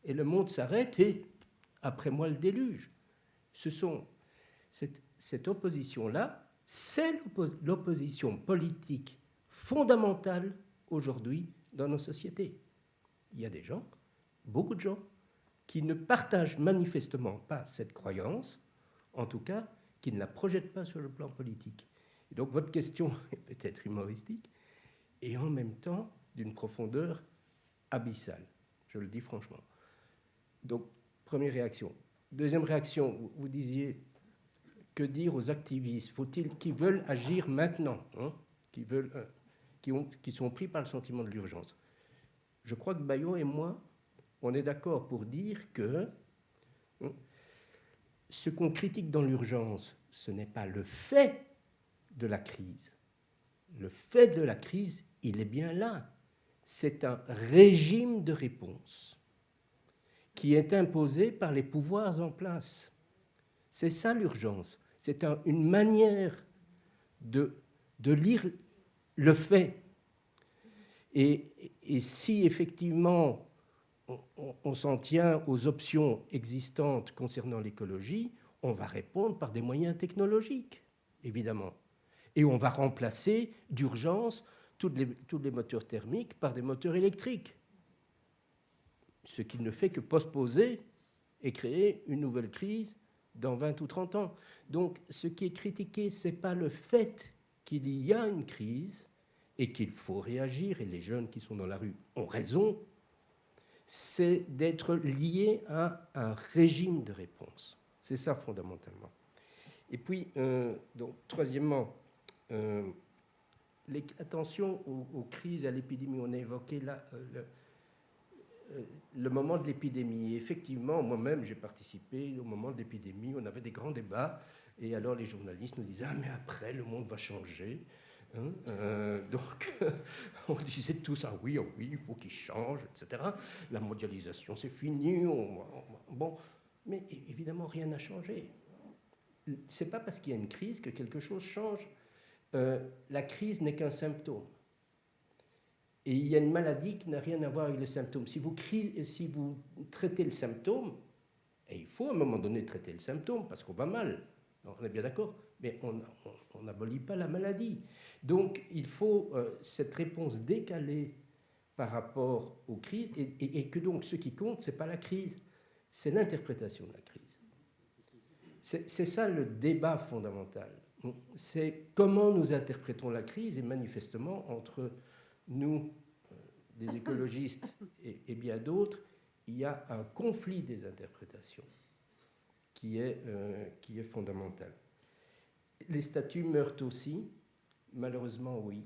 Et le monde s'arrête, et après moi le déluge. Cette opposition-là, c'est l'opposition politique fondamentale aujourd'hui dans nos sociétés. Il y a des gens, beaucoup de gens, qui ne partagent manifestement pas cette croyance, en tout cas, qui ne la projettent pas sur le plan politique. Et donc votre question est peut-être humoristique, et en même temps d'une profondeur abyssale, je le dis franchement. Donc, première réaction. Deuxième réaction, vous disiez, que dire aux activistes? Faut-il qui veulent agir maintenant, qui sont pris par le sentiment de l'urgence? Je crois que Baillot et moi, on est d'accord pour dire que ce qu'on critique dans l'urgence, ce n'est pas le fait de la crise. Le fait de la crise, il est bien là. C'est un régime de réponse qui est imposé par les pouvoirs en place. C'est ça l'urgence. C'est une manière de lire le fait. Et si effectivement on s'en tient aux options existantes concernant l'écologie, on va répondre par des moyens technologiques, évidemment. Et on va remplacer d'urgence tous les moteurs thermiques par des moteurs électriques. Ce qui ne fait que postposer et créer une nouvelle crise dans 20 ou 30 ans. Donc, ce qui est critiqué, ce n'est pas le fait qu'il y a une crise et qu'il faut réagir, et les jeunes qui sont dans la rue ont raison, c'est d'être lié à un régime de réponse. C'est ça fondamentalement. Et puis, donc, troisièmement, attention aux crises, à l'épidémie. On a évoqué là le moment de l'épidémie. Effectivement, moi-même, j'ai participé au moment de l'épidémie. On avait des grands débats. Et alors, les journalistes nous disaient « Ah, mais après, le monde va changer. » Donc, on disait tous « Ah oui, il faut qu'il change, etc. » La mondialisation, c'est fini. Bon, mais évidemment, rien n'a changé. C'est pas parce qu'il y a une crise que quelque chose change. La crise n'est qu'un symptôme. Et il y a une maladie qui n'a rien à voir avec le symptôme. Si vous traitez le symptôme, et il faut à un moment donné traiter le symptôme, parce qu'on va mal, on est bien d'accord, mais on n'abolit pas la maladie. Donc il faut cette réponse décalée par rapport aux crises, et que donc ce qui compte, ce n'est pas la crise, c'est l'interprétation de la crise. C'est ça le débat fondamental. C'est comment nous interprétons la crise, et manifestement, entre nous, des écologistes, et bien d'autres, il y a un conflit des interprétations qui est fondamental. Les statues meurent aussi, malheureusement oui.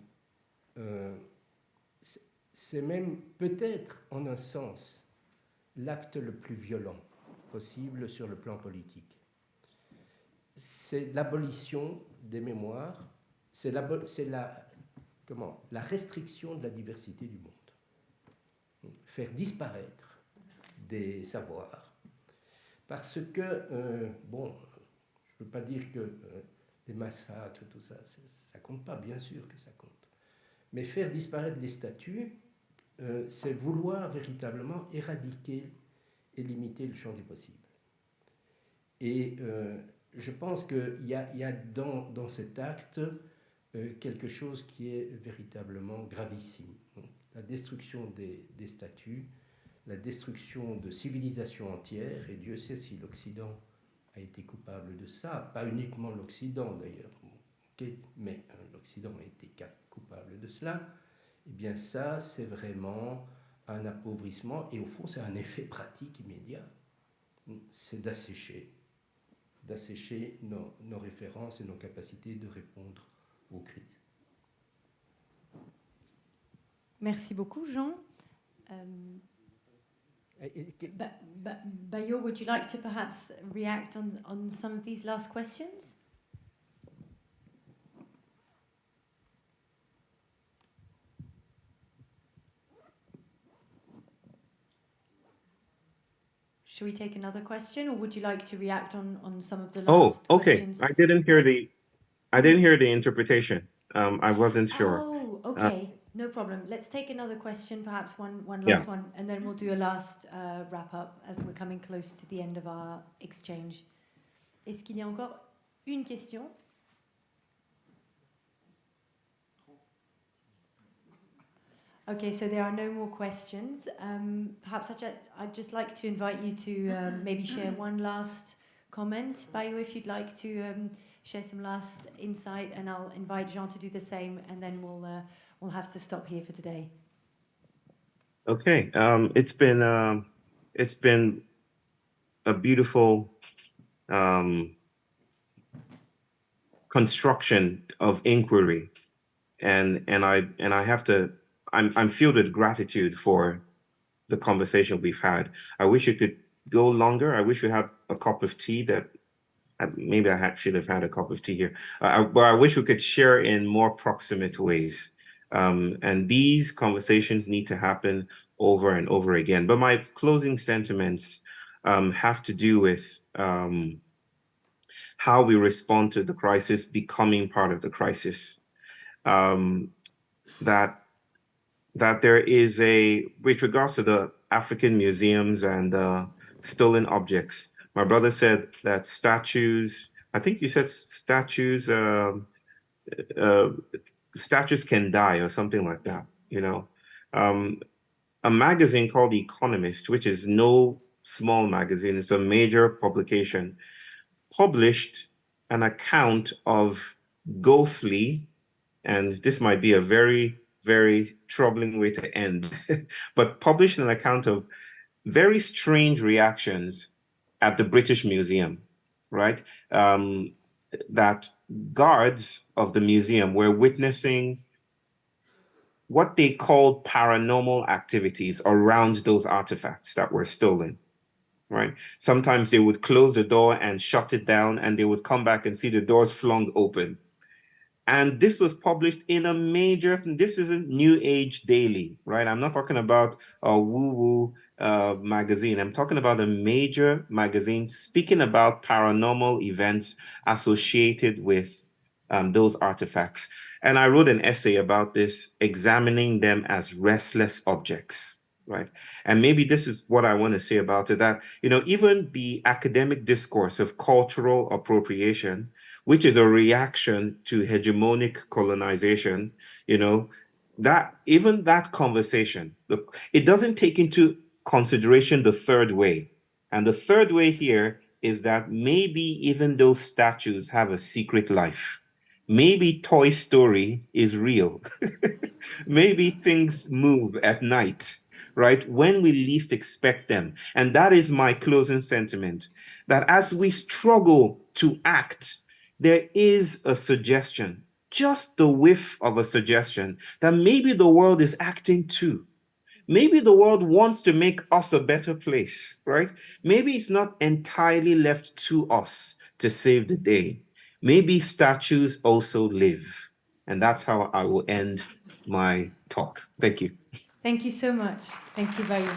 C'est même peut-être, en un sens, l'acte le plus violent possible sur le plan politique. C'est l'abolition des mémoires, c'est la restriction de la diversité du monde. Faire disparaître des savoirs. Parce que, bon, je ne veux pas dire que les massacres, tout ça, ça compte pas, bien sûr que ça compte. Mais faire disparaître les statues, c'est vouloir véritablement éradiquer et limiter le champ des possibles. Et je pense qu'il y a dans cet acte quelque chose qui est véritablement gravissime. La destruction des statues, la destruction de civilisations entières, et Dieu sait si l'Occident a été coupable de ça, pas uniquement l'Occident d'ailleurs, okay, mais l'Occident a été coupable de cela, eh bien ça c'est vraiment un appauvrissement, et au fond c'est un effet pratique immédiat, c'est d'assécher nos références et nos capacités de répondre aux crises. Merci beaucoup, Jean. Bayo, would you like to perhaps react on some of these last questions? Shall we take another question, or would you like to react on some of the last questions? I didn't hear the interpretation. I wasn't sure. Oh, okay. No problem. Let's take another question, perhaps one last one, and then we'll do a last wrap-up as we're coming close to the end of our exchange. Est-ce qu'il y a encore une question? Okay, so there are no more questions. Perhaps I'd just like to invite you to maybe share one last comment. Bayo, if you'd like to share some last insight, and I'll invite Jean to do the same, and then we'll have to stop here for today. Okay, it's been a beautiful construction of inquiry, and I have to. I'm filled with gratitude for the conversation we've had. I wish it could go longer. I wish we had a cup of tea that. Maybe I should have had a cup of tea here. But I wish we could share in more proximate ways. And these conversations need to happen over and over again. But my closing sentiments have to do with how we respond to the crisis, becoming part of the crisis. That there is with regards to the African museums and stolen objects, my brother said that statues, I think you said statues can die or something like that, you know. A magazine called The Economist, which is no small magazine, it's a major publication, published an account of ghostly, and this might be a very, very troubling way to end, but published an account of very strange reactions at the British Museum. right? That guards of the museum were witnessing what they called paranormal activities around those artifacts that were stolen, right? Sometimes they would close the door and shut it down, and they would come back and see the doors flung open. And this was published in a major, this isn't New Age Daily, right? I'm not talking about a woo-woo magazine. I'm talking about a major magazine speaking about paranormal events associated with those artifacts. And I wrote an essay about this, examining them as restless objects, right? And maybe this is what I want to say about it, that, you know, even the academic discourse of cultural appropriation, which is a reaction to hegemonic colonization, you know, that even that conversation, look, it doesn't take into consideration the third way. And the third way here is that maybe even those statues have a secret life. Maybe Toy Story is real. Maybe things move at night, right? When we least expect them. And that is my closing sentiment, that as we struggle to act, there is a suggestion, just the whiff of a suggestion, that maybe the world is acting too. Maybe the world wants to make us a better place, right? Maybe it's not entirely left to us to save the day. Maybe statues also live. And that's how I will end my talk. Thank you. Thank you so much. Thank you, Bayo.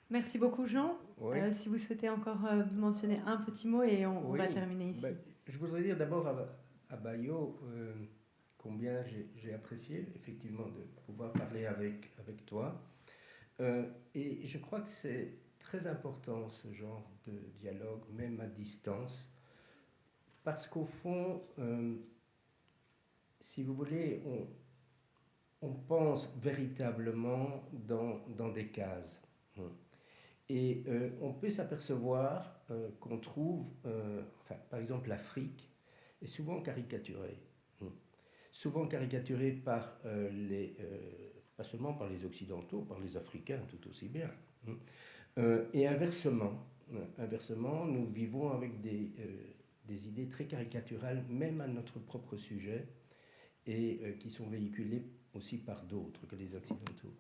Merci beaucoup, Jean. Oui. Si vous souhaitez encore mentionner un petit mot et on va terminer ici. Je voudrais dire d'abord à Bayo combien j'ai apprécié effectivement de pouvoir parler avec toi. Et je crois que c'est très important ce genre de dialogue, même à distance, parce qu'au fond, si vous voulez, on pense véritablement dans des cases. Et on peut s'apercevoir qu'on trouve, par exemple, l'Afrique est souvent caricaturée. Souvent caricaturée par pas seulement par les Occidentaux, par les Africains tout aussi bien. Et inversement, nous vivons avec des idées très caricaturales, même à notre propre sujet, et qui sont véhiculées aussi par d'autres que les Occidentaux.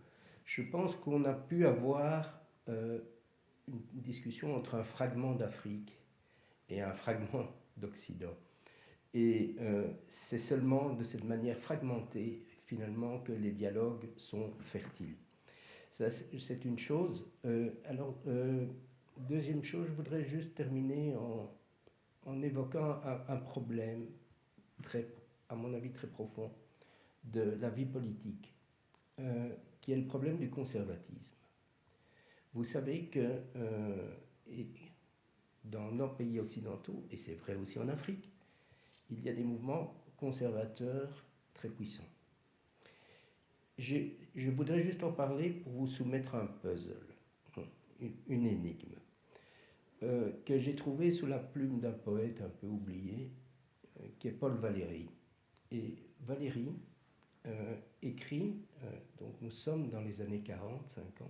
Je pense qu'on a pu avoir une discussion entre un fragment d'Afrique et un fragment d'Occident. Et c'est seulement de cette manière fragmentée, finalement, que les dialogues sont fertiles. Ça, c'est une chose. Deuxième chose, je voudrais juste terminer en évoquant un problème, à mon avis, très profond de la vie politique, qui est le problème du conservatisme. Vous savez que dans nos pays occidentaux, et c'est vrai aussi en Afrique, il y a des mouvements conservateurs très puissants. Je voudrais juste en parler pour vous soumettre un puzzle, une énigme, que j'ai trouvé sous la plume d'un poète un peu oublié, qui est Paul Valéry. Et Valéry écrit, donc nous sommes dans les années 40, 50,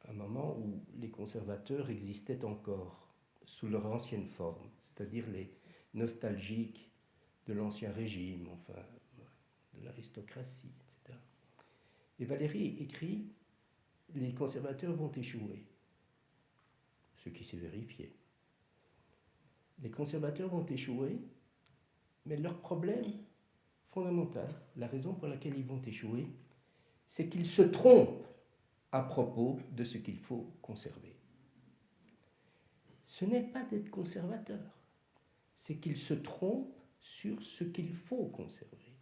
un moment où les conservateurs existaient encore sous leur ancienne forme, c'est-à-dire les nostalgiques de l'ancien régime, enfin, de l'aristocratie, etc. Et Valéry écrit « Les conservateurs vont échouer », ce qui s'est vérifié. Les conservateurs vont échouer, mais leur problème fondamental, la raison pour laquelle ils vont échouer, c'est qu'ils se trompent à propos de ce qu'il faut conserver. Ce n'est pas d'être conservateur, c'est qu'ils se trompent sur ce qu'il faut conserver.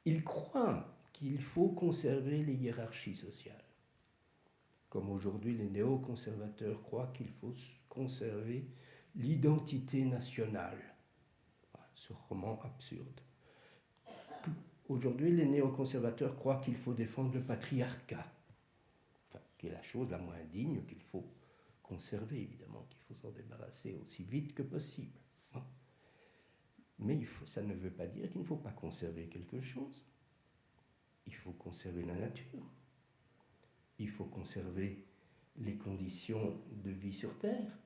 Ils croient qu'il faut conserver les hiérarchies sociales, comme aujourd'hui les néoconservateurs croient qu'il faut conserver l'identité nationale. Ce roman absurde. Aujourd'hui, les néoconservateurs croient qu'il faut défendre le patriarcat, enfin, qui est la chose la moins digne qu'il faut conserver, évidemment, qu'il faut s'en débarrasser aussi vite que possible. Hein. Mais ça ne veut pas dire qu'il ne faut pas conserver quelque chose. Il faut conserver la nature. Il faut conserver les conditions de vie sur Terre.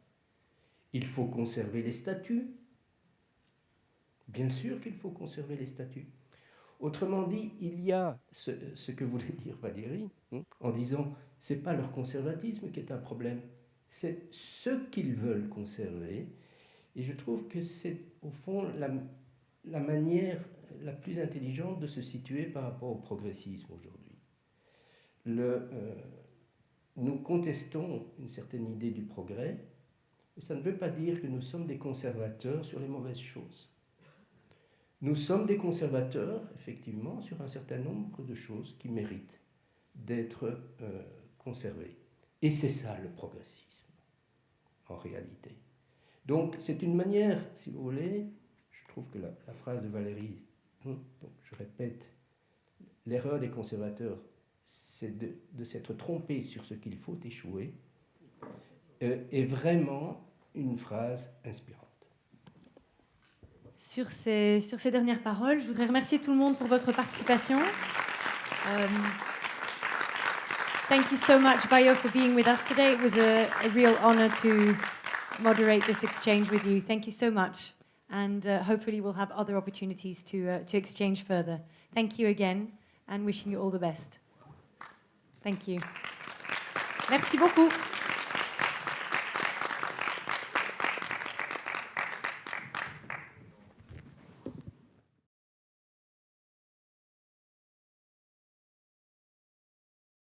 Il faut conserver les statuts. Bien sûr qu'il faut conserver les statuts. Autrement dit, il y a ce que voulait dire Valérie, hein, en disant c'est pas leur conservatisme qui est un problème, c'est ce qu'ils veulent conserver. Et je trouve que c'est au fond la manière la plus intelligente de se situer par rapport au progressisme aujourd'hui. Nous contestons une certaine idée du progrès, mais ça ne veut pas dire que nous sommes des conservateurs sur les mauvaises choses. Nous sommes des conservateurs, effectivement, sur un certain nombre de choses qui méritent d'être conservées. Et c'est ça le progressisme, en réalité. Donc c'est une manière, si vous voulez, je trouve que la phrase de Valérie, donc je répète, l'erreur des conservateurs, c'est de s'être trompé sur ce qu'il faut échouer, est vraiment une phrase inspirante. Sur ces dernières paroles, je voudrais remercier tout le monde pour votre participation. Thank you so much, Bayo, for being with us today. It was a real honor to moderate this exchange with you. Thank you so much. And hopefully we'll have other opportunities to exchange further. Thank you again and wishing you all the best. Thank you. Merci beaucoup.